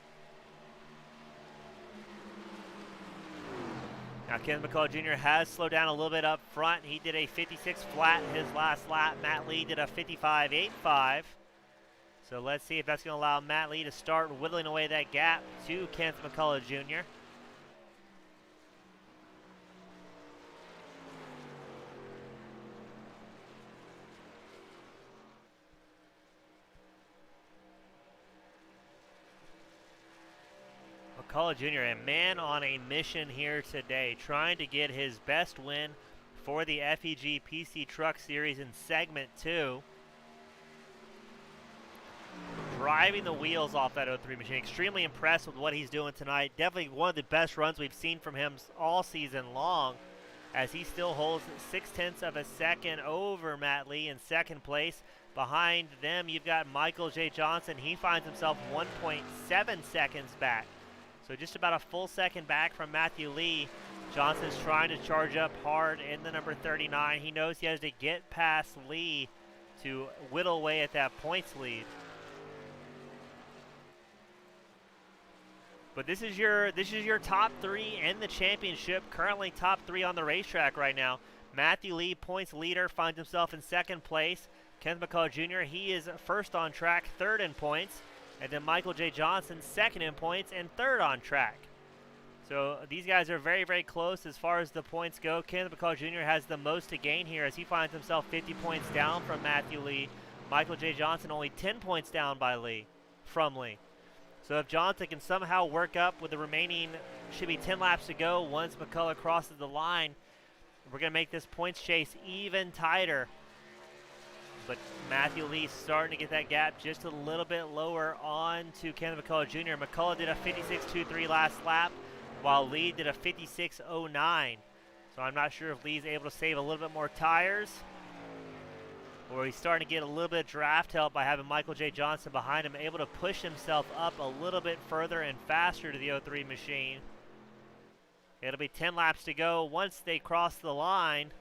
Now, Kenneth McCullough Jr. has slowed down a little bit up front. He did a 56 flat in his last lap. Matt Lee did a 55.85. So let's see if that's going to allow Matt Lee to start whittling away that gap to Kenneth McCullough Jr. McCullough Jr., a man on a mission here today, trying to get his best win for the FEG PC Truck Series in Segment 2. Driving the wheels off that 03 machine. Extremely impressed with what he's doing tonight. Definitely one of the best runs we've seen from him all season long, as he still holds 0.6 of a second over Matt Lee in second place. Behind them, you've got Michael J. Johnson. He finds himself 1.7 seconds back. So just about a full second back from Matthew Lee. Johnson's trying to charge up hard in the number 39. He knows he has to get past Lee to whittle away at that points lead. But this is your top three in the championship. Currently top three on the racetrack right now. Matthew Lee, points leader, finds himself in second place. Kenneth McCullough Jr., he is first on track, third in points. And then Michael J. Johnson, second in points and third on track. So these guys are very, very close as far as the points go. Kenneth McCullough Jr. has the most to gain here as he finds himself 50 points down from Matthew Lee. Michael J. Johnson only 10 points down from Lee. So if Johnson can somehow work up with the remaining, should be 10 laps to go once McCullough crosses the line, we're going to make this points chase even tighter. But Matthew Lee starting to get that gap just a little bit lower on to Kenneth McCullough Jr. McCullough did a 56.23 last lap, while Lee did a 56.09. So I'm not sure if Lee's able to save a little bit more tires, or he's starting to get a little bit of draft help by having Michael J. Johnson behind him, able to push himself up a little bit further and faster to the 03 machine. It'll be 10 laps to go once they cross the line.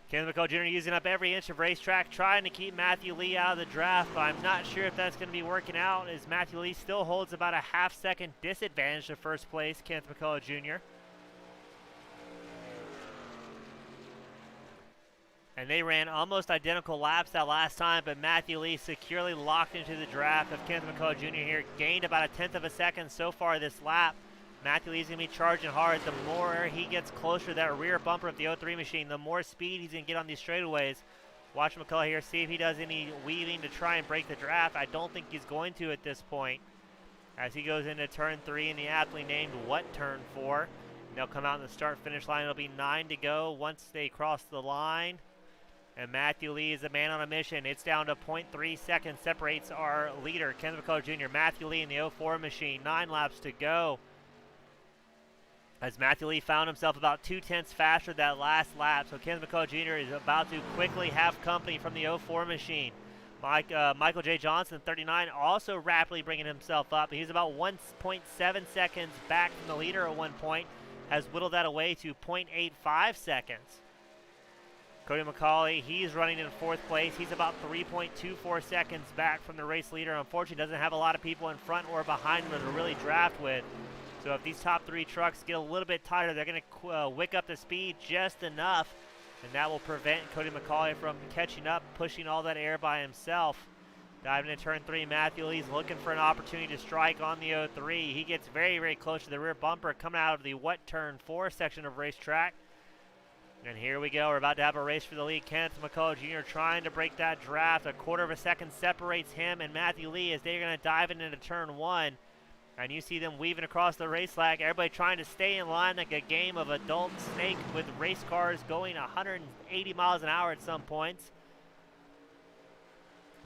Kenneth McCullough Jr. using up every inch of racetrack, trying to keep Matthew Lee out of the draft, but I'm not sure if that's going to be working out, as Matthew Lee still holds about a half-second disadvantage to first place, Kenneth McCullough Jr. And they ran almost identical laps that last time, but Matthew Lee securely locked into the draft of Kenneth McCullough Jr. here, gained about 1/10 of a second so far this lap. Matthew Lee's going to be charging hard. The more he gets closer to that rear bumper of the 03 machine, the more speed he's going to get on these straightaways. Watch McCullough here, see if he does any weaving to try and break the draft. I don't think he's going to at this point, as he goes into turn 3 in the aptly named What Turn 4. And they'll come out in the start-finish line. It'll be 9 to go once they cross the line. And Matthew Lee is a man on a mission. It's down to 0.3 seconds separates our leader, Kenneth McCullough Jr. Matthew Lee in the 04 machine. 9 laps to go, as Matthew Lee found himself about 0.2 faster that last lap. So Kenneth McCullough Jr. is about to quickly have company from the 04 machine. Michael J. Johnson, 39, also rapidly bringing himself up. He's about 1.7 seconds back from the leader at one point, has whittled that away to 0.85 seconds. Cody McCauley, he's running in fourth place. He's about 3.24 seconds back from the race leader. Unfortunately, doesn't have a lot of people in front or behind him to really draft with. So if these top three trucks get a little bit tighter, they're going to wick up the speed just enough, and that will prevent Cody McCauley from catching up, pushing all that air by himself. Diving into turn 3, Matthew Lee's looking for an opportunity to strike on the 03. He gets very, very close to the rear bumper coming out of the What Turn 4 section of racetrack. And here we go. We're about to have a race for the lead. Kenneth McCullough Jr. trying to break that draft. 1/4 of a second separates him and Matthew Lee as they're going to dive into turn 1. And you see them weaving across the race track. Everybody trying to stay in line like a game of adult snake, with race cars going 180 miles an hour at some points.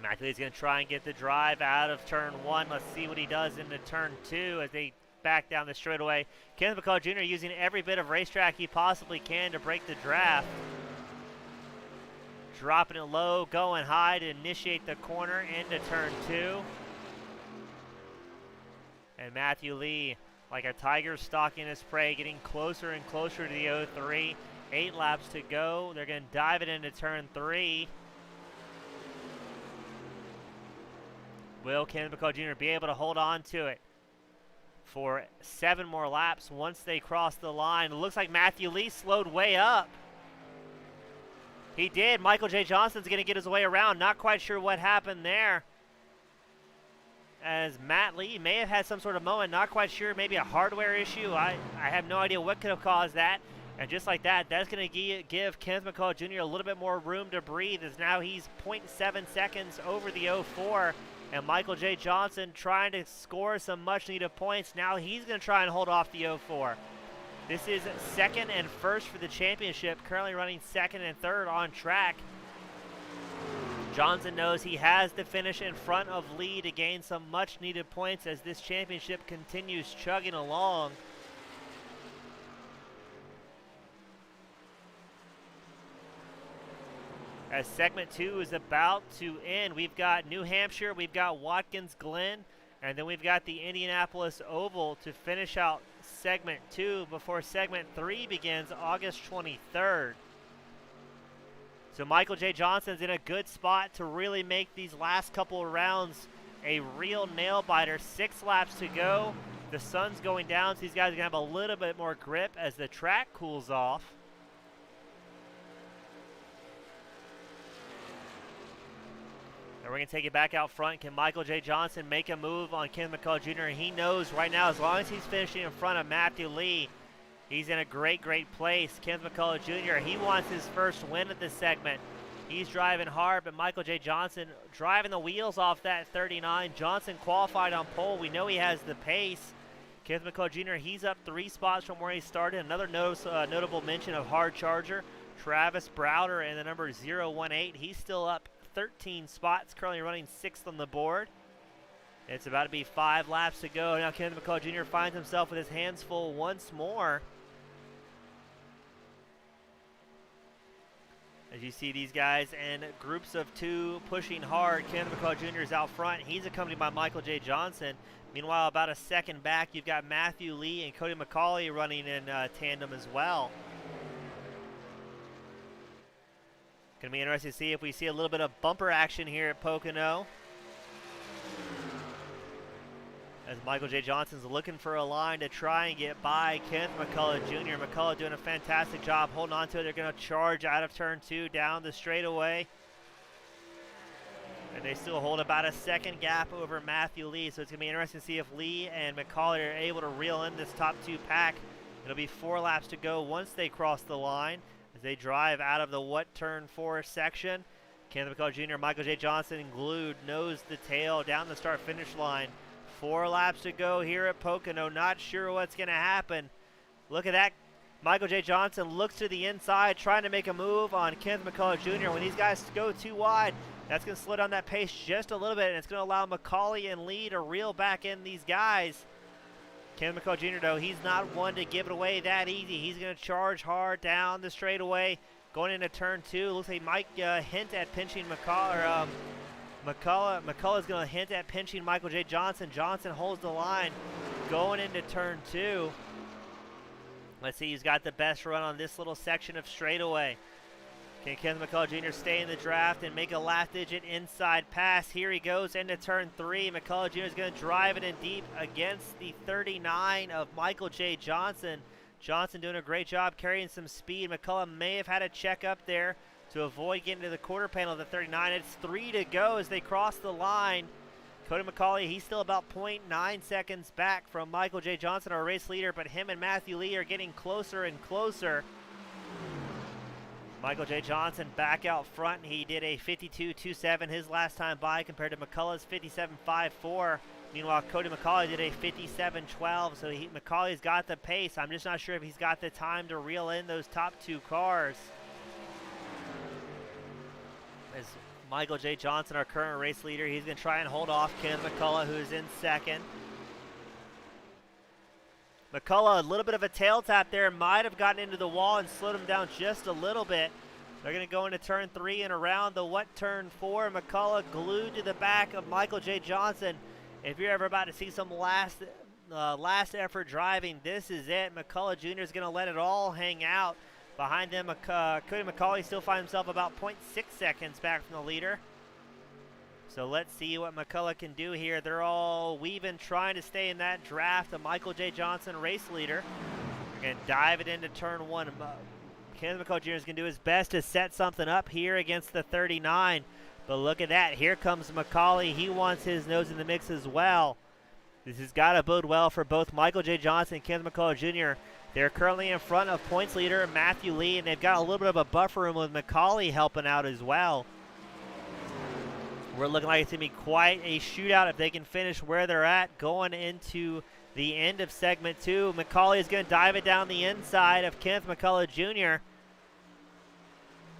Matthew Lee's going to try and get the drive out of turn 1. Let's see what he does into turn 2 as they back down the straightaway. Kenneth McCullough Jr. using every bit of racetrack he possibly can to break the draft. Dropping it low, going high to initiate the corner into turn 2. And Matthew Lee, like a tiger stalking his prey, getting closer and closer to the 03. 8 laps to go. They're going to dive it into turn 3. Will Kenneth McCullough Jr. be able to hold on to it for 7 more laps once they cross the line? It looks like Matthew Lee slowed way up. He did. Michael J. Johnson's going to get his way around. Not quite sure what happened there, as Matt Lee may have had some sort of moment. Not quite sure. Maybe a hardware issue. I have no idea what could have caused that. And just like that, that's going to give Kenneth McCullough Jr. a little bit more room to breathe, as now he's 0.7 seconds over the 04. And Michael J. Johnson trying to score some much-needed points. Now he's going to try and hold off the 04. This is second and first for the championship, currently running second and third on track. Johnson knows he has to finish in front of Lee to gain some much-needed points as this championship continues chugging along. As segment 2 is about to end, we've got New Hampshire, we've got Watkins Glen, and then we've got the Indianapolis Oval to finish out segment 2 before segment 3 begins August 23rd. So Michael J. Johnson's in a good spot to really make these last couple of rounds a real nail-biter. 6 laps to go. The sun's going down, so these guys are going to have a little bit more grip as the track cools off. And we're going to take it back out front. Can Michael J. Johnson make a move on Ken McCullough Jr.? He knows right now, as long as he's finishing in front of Matthew Lee, he's in a great place. Ken McCullough Jr., he wants his first win at this segment. He's driving hard, but Michael J. Johnson driving the wheels off that 39. Johnson qualified on pole. We know he has the pace. Ken McCullough Jr., he's up 3 spots from where he started. Another notable mention of hard charger, Travis Browder, and the number 018. He's still up 13 spots, currently running 6th on the board. It's about to be 5 laps to go. Now Ken McCullough Jr. finds himself with his hands full once more. As you see these guys in groups of 2 pushing hard. Ken McCullough Jr. is out front. He's accompanied by Michael J. Johnson. Meanwhile, about a second back, you've got Matthew Lee and Cody McCauley running in tandem as well. Going to be interesting to see if we see a little bit of bumper action here at Pocono. As Michael J. Johnson's looking for a line to try and get by Kenneth McCullough Jr. McCullough doing a fantastic job holding on to it. They're going to charge out of turn 2 down the straightaway. And they still hold about a second gap over Matthew Lee. So it's going to be interesting to see if Lee and McCauley are able to reel in this top 2 pack. It'll be 4 laps to go once they cross the line. As they drive out of the what turn 4 section. Kenneth McCullough Jr., Michael J. Johnson glued nose to tail down the start-finish line. 4 laps to go here at Pocono. Not sure what's going to happen. Look at that. Michael J. Johnson looks to the inside, trying to make a move on Kenneth McCullough Jr. When these guys go too wide, that's going to slow down that pace just a little bit, and it's going to allow McCauley and Lee to reel back in these guys. Kenneth McCullough Jr., though, he's not one to give it away that easy. He's going to charge hard down the straightaway, going into turn 2. Looks like he might hint at pinching McCullough. McCullough's going to hint at pinching Michael J. Johnson. Johnson holds the line going into turn 2. Let's see who's got the best run on this little section of straightaway. Can Kenneth McCullough Jr. stay in the draft and make a last-digit inside pass? Here he goes into turn 3. McCullough Jr. is going to drive it in deep against the 39 of Michael J. Johnson. Johnson doing a great job carrying some speed. McCullough may have had a check up there to avoid getting to the quarter panel of the 39. It's 3 to go as they cross the line. Cody McCauley, he's still about 0.9 seconds back from Michael J. Johnson, our race leader, but him and Matthew Lee are getting closer and closer. Michael J. Johnson back out front. He did a 52.27 his last time by compared to McCullough's 57.54. Meanwhile, Cody McCauley did a 57.12, so McCauley's got the pace. I'm just not sure if he's got the time to reel in those top 2 cars. As Michael J. Johnson, our current race leader, he's going to try and hold off Ken McCullough, who's in second. McCullough, a little bit of a tail tap there, might have gotten into the wall and slowed him down just a little bit. They're going to go into turn 3 and around the what turn 4. McCullough glued to the back of Michael J. Johnson. If you're ever about to see some last effort driving, this is it. McCullough Jr. is going to let it all hang out. Behind them, Cody McCauley still finds himself about 0.6 seconds back from the leader. So let's see what McCullough can do here. They're all weaving, trying to stay in that draft. The Michael J. Johnson race leader. We're going to dive it into turn 1. Kenneth McCullough Jr. is going to do his best to set something up here against the 39. But look at that. Here comes McCauley. He wants his nose in the mix as well. This has got to bode well for both Michael J. Johnson and Kenneth McCullough Jr. They're currently in front of points leader Matthew Lee, and they've got a little bit of a buffer room with McCauley helping out as well. We're looking like it's going to be quite a shootout if they can finish where they're at going into the end of segment 2. McCauley is going to dive it down the inside of Kenneth McCullough Jr.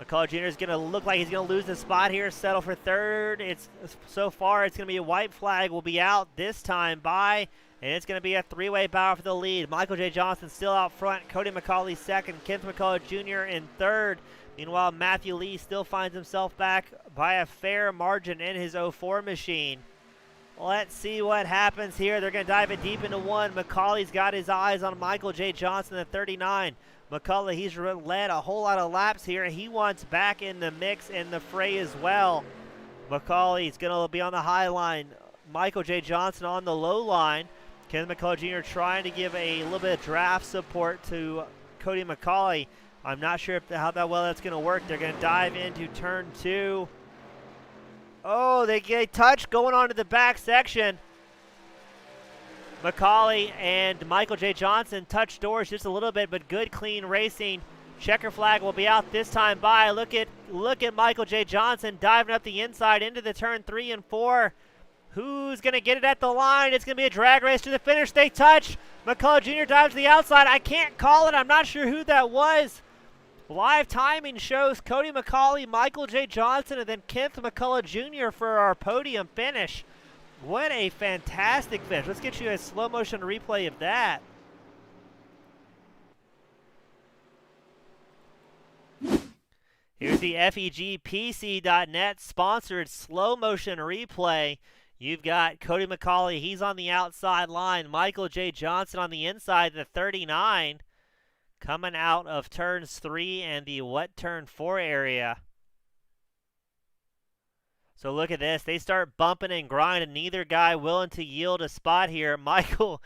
McCullough Jr. is going to look like he's going to lose the spot here, settle for third. So far, it's going to be a white flag will be out this time by, and it's going to be a three-way battle for the lead. Michael J. Johnson still out front. Cody McCauley second. Kenneth McCullough Jr. in third. Meanwhile, Matthew Lee still finds himself back by a fair margin in his 04 machine. Let's see what happens here. They're going to dive it deep into one. McCauley's got his eyes on Michael J. Johnson at 39. McCullough, he's led a whole lot of laps here. He wants back in the mix in the fray as well. McCauley's going to be on the high line. Michael J. Johnson on the low line. Kenneth McCullough Jr. trying to give a little bit of draft support to Cody McCauley. I'm not sure how well that's going to work. They're going to dive into turn 2. Oh, they get touch going on to the back section. McCauley and Michael J. Johnson touch doors just a little bit, but good, clean racing. Checker flag will be out this time by. Look at Michael J. Johnson diving up the inside into the turn 3 and 4. Who's going to get it at the line? It's going to be a drag race to the finish. They touch. McCullough Jr. dives to the outside. I can't call it. I'm not sure who that was. Live timing shows Cody McCauley, Michael J. Johnson, and then Kenneth McCullough Jr. for our podium finish. What a fantastic finish. Let's get you a slow motion replay of that. Here's the FEGPC.net sponsored slow motion replay. You've got Cody McCauley. He's on the outside line. Michael J. Johnson on the inside, the 39. Coming out of turns 3 and the wet turn 4 area. So look at this. They start bumping and grinding. Neither guy willing to yield a spot here. Michael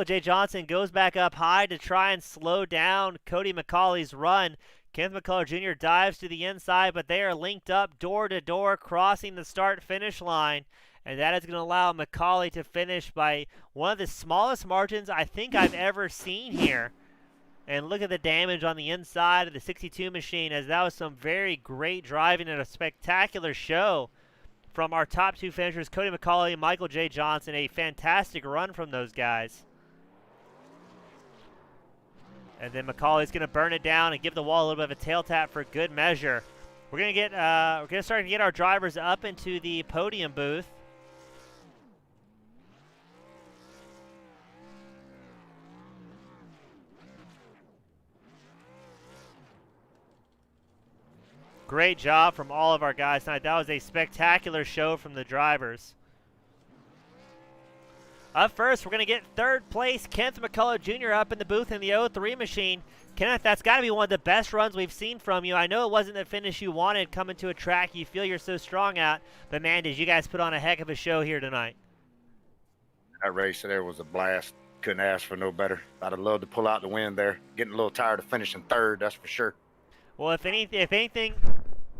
J. Johnson goes back up high to try and slow down Cody McCauley's run. Kenneth McCullough Jr. dives to the inside, but they are linked up door to door, crossing the start-finish line. And that is going to allow McCauley to finish by one of the smallest margins I think I've ever seen here. And look at the damage on the inside of the 62 machine, as that was some very great driving and a spectacular show from our top 2 finishers, Cody McCauley and Michael J. Johnson. A fantastic run from those guys. And then McCauley's going to burn it down and give the wall a little bit of a tail tap for good measure. We're going to start to get our drivers up into the podium booth. Great job from all of our guys tonight. That was a spectacular show from the drivers. Up first, we're going to get third place, Kenneth McCullough Jr. up in the booth in the 03 machine. Kenneth, that's got to be one of the best runs we've seen from you. I know it wasn't the finish you wanted coming to a track you feel you're so strong at, but man, did you guys put on a heck of a show here tonight. That race there was a blast. Couldn't ask for no better. I'd have loved to pull out the win there. Getting a little tired of finishing third, that's for sure. Well, if anything,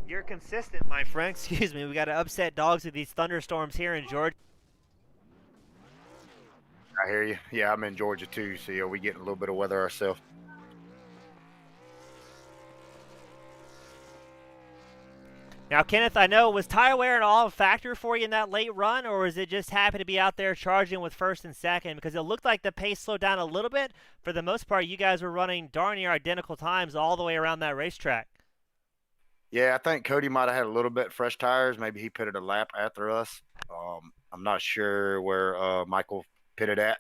you're consistent, my friend. Excuse me. We got to upset dogs with these thunderstorms here in Georgia. I hear you. Yeah, I'm in Georgia too, so yeah, we getting a little bit of weather ourselves. Now, Kenneth, I know, was tire wear and all a factor for you in that late run, or was it just happy to be out there charging with first and second? Because it looked like the pace slowed down a little bit. For the most part, you guys were running darn near identical times all the way around that racetrack. Yeah, I think Cody might have had a little bit fresh tires. Maybe he pitted a lap after us. I'm not sure where Michael pitted at,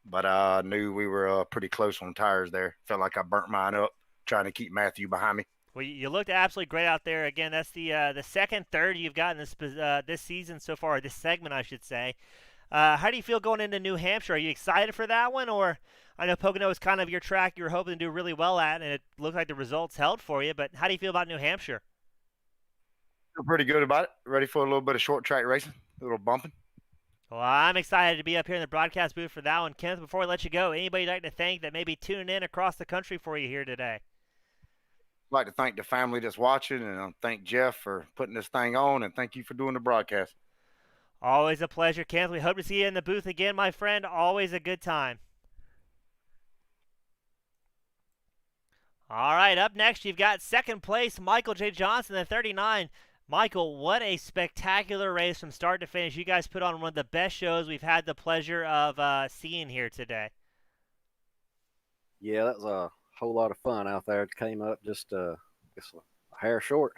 but I knew we were pretty close on tires there. Felt like I burnt mine up trying to keep Matthew behind me. Well, you looked absolutely great out there. Again, that's the second third you've gotten this season so far, this segment, I should say. How do you feel going into New Hampshire? Are you excited for that one? Or I know Pocono is kind of your track you were hoping to do really well at, and it looked like the results held for you. But how do you feel about New Hampshire? Feel pretty good about it. Ready for a little bit of short track racing, a little bumping. Well, I'm excited to be up here in the broadcast booth for that one. Kenneth, before we let you go, anybody you'd like to thank that may be tuning in across the country for you here today? I'd like to thank the family that's watching, and thank Jeff for putting this thing on, and thank you for doing the broadcast. Always a pleasure, Kenneth. We hope to see you in the booth again, my friend. Always a good time. All right, up next, you've got second place, Michael J. Johnson at 39. Michael, what a spectacular race from start to finish. You guys put on one of the best shows we've had the pleasure of seeing here today. Yeah, that was a whole lot of fun out there. It came up just just a hair short.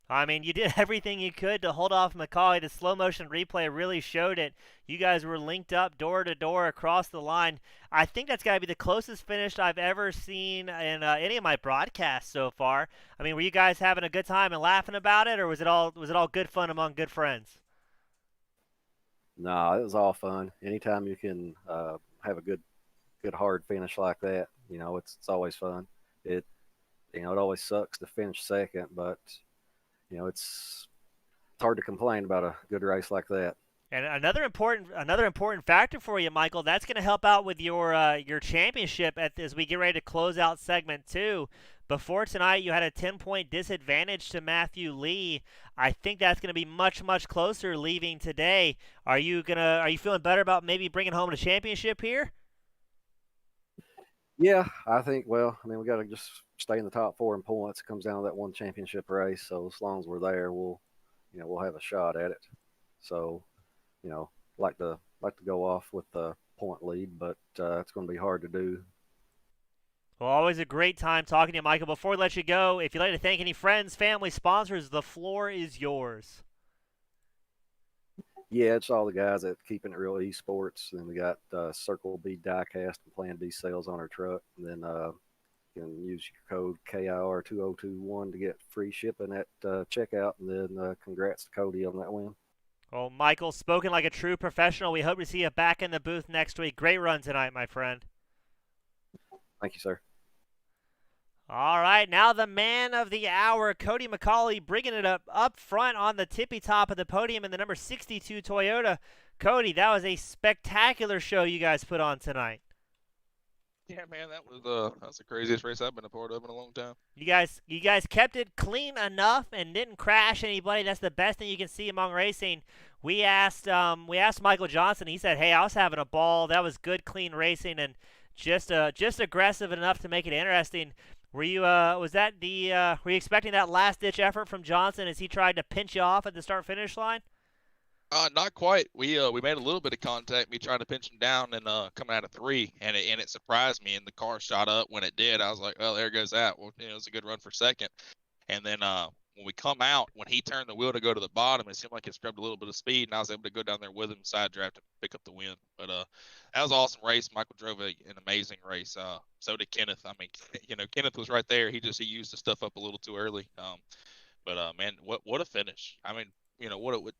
I mean, you did everything you could to hold off McCauley. The slow motion replay really showed it. You guys were linked up door to door across the line. I think that's got to be the closest finish I've ever seen in any of my broadcasts so far. I mean, were you guys having a good time and laughing about it, or was it all good fun among good friends? No, it was all fun. Anytime you can have a good hard finish like that, it's always fun. It it always sucks to finish second, but it's hard to complain about a good race like that. And another important factor for you, Michael. That's going to help out with your championship as we get ready to close out segment two. Before tonight, you had a 10-point disadvantage to Matthew Lee. I think that's going to be much closer leaving today. Are you feeling better about maybe bringing home the championship here? Yeah, I think. Well, I mean, we got to just stay in the top four in points. It comes down to that one championship race. So as long as we're there, we'll have a shot at it. So, you know, like to go off with the point lead, but it's going to be hard to do. Well, always a great time talking to you, Michael. Before we let you go, if you'd like to thank any friends, family, sponsors, the floor is yours. Yeah, it's all the guys at Keeping It Real Esports. Then we got Circle B Diecast and Plan B sales on our truck. And then you can use your code KIR2021 to get free shipping at checkout. And then congrats to Cody on that win. Well, Michael, spoken like a true professional. We hope to see you back in the booth next week. Great run tonight, my friend. Thank you, sir. All right, now the man of the hour, Cody McCauley, bringing it up front on the tippy top of the podium in the number 62 Toyota. Cody, that was a spectacular show you guys put on tonight. Yeah, man, that's the craziest race I've been a part of in a long time. You guys kept it clean enough and didn't crash anybody. That's the best thing you can see among racing. We asked Michael Johnson. He said, "Hey, I was having a ball. That was good, clean racing, and just aggressive enough to make it interesting." Were you were you expecting that last ditch effort from Johnson as he tried to pinch you off at the start finish line? Not quite. We made a little bit of contact. Me trying to pinch him down and coming out of three, and it surprised me. And the car shot up when it did. I was like, "Well, there goes that." Well, it was a good run for second. And then when we come out, when he turned the wheel to go to the bottom, it seemed like it scrubbed a little bit of speed, and I was able to go down there with him, side draft, and pick up the win. But that was an awesome race. Michael drove an amazing race. So did Kenneth. I mean, Kenneth was right there. He used the stuff up a little too early. But man, what a finish! I mean, what it would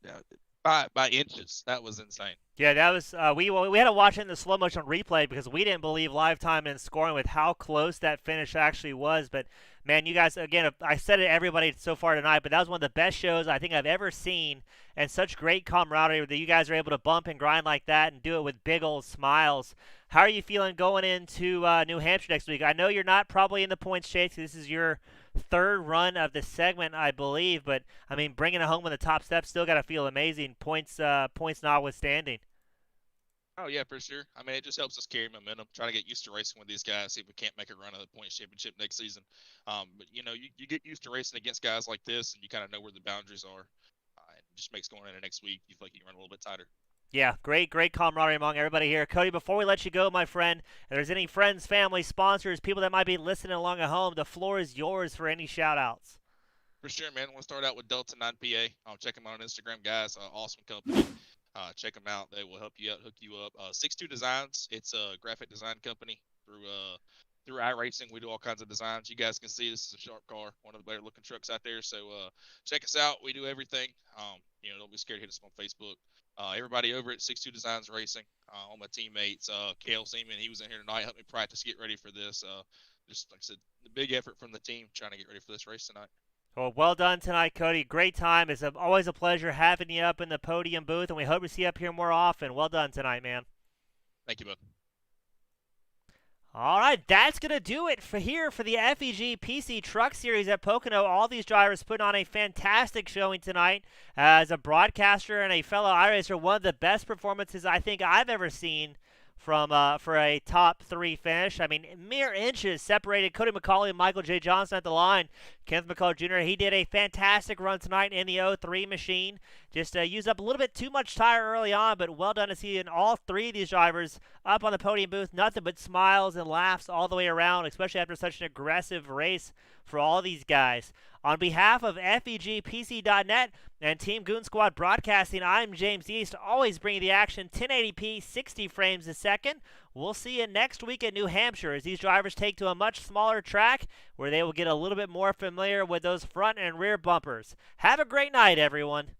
by inches. That was insane. Yeah, that was we had to watch it in the slow motion replay because we didn't believe live time and scoring with how close that finish actually was. But man, you guys, again, I said it to everybody so far tonight, but that was one of the best shows I think I've ever seen, and such great camaraderie that you guys are able to bump and grind like that and do it with big old smiles. How are you feeling going into New Hampshire next week? I know you're not probably in the points chase. This is your third run of the segment, I believe, but I mean, bringing it home with the top step still got to feel amazing. Points notwithstanding. Oh yeah, for sure. I mean, it just helps us carry momentum. Trying to get used to racing with these guys. See if we can't make a run of the points championship next season. But you get used to racing against guys like this, and you kind of know where the boundaries are. It just makes going into next week you feel like you can run a little bit tighter. Yeah, great camaraderie among everybody here. Cody, before we let you go, my friend, if there's any friends, family, sponsors, people that might be listening along at home, the floor is yours for any shout-outs. For sure, man. We'll start out with Delta 9PA. I'll check them out on Instagram, guys. Awesome company. Check them out. They will help you out, hook you up. 62 Designs. It's a graphic design company through iRacing. We do all kinds of designs. You guys can see this is a sharp car, one of the better looking trucks out there. So check us out. We do everything. Don't be scared to hit us on Facebook. Everybody over at 62 Designs Racing, all my teammates, Kale Seaman, he was in here tonight, helped me practice, get ready for this. Just like I said, the big effort from the team trying to get ready for this race tonight. Well done tonight, Cody. Great time. It's always a pleasure having you up in the podium booth, and we hope to see you up here more often. Well done tonight, man. Thank you, bud. All right, that's going to do it for the FEG PC Truck Series at Pocono. All these drivers put on a fantastic showing tonight. As a broadcaster and a fellow iRacer, one of the best performances I think I've ever seen for a top 3 finish. I mean, mere inches separated Cody McCauley and Michael J. Johnson at the line. Kenneth McCullough Jr., he did a fantastic run tonight in the 03 machine. Just used up a little bit too much tire early on, but well done to see all 3 of these drivers up on the podium booth. Nothing but smiles and laughs all the way around, especially after such an aggressive race for all these guys. On behalf of FEGPC.net and Team Goon Squad Broadcasting, I'm James East, always bringing the action 1080p, 60 frames a second. We'll see you next week at New Hampshire as these drivers take to a much smaller track where they will get a little bit more familiar with those front and rear bumpers. Have a great night, everyone.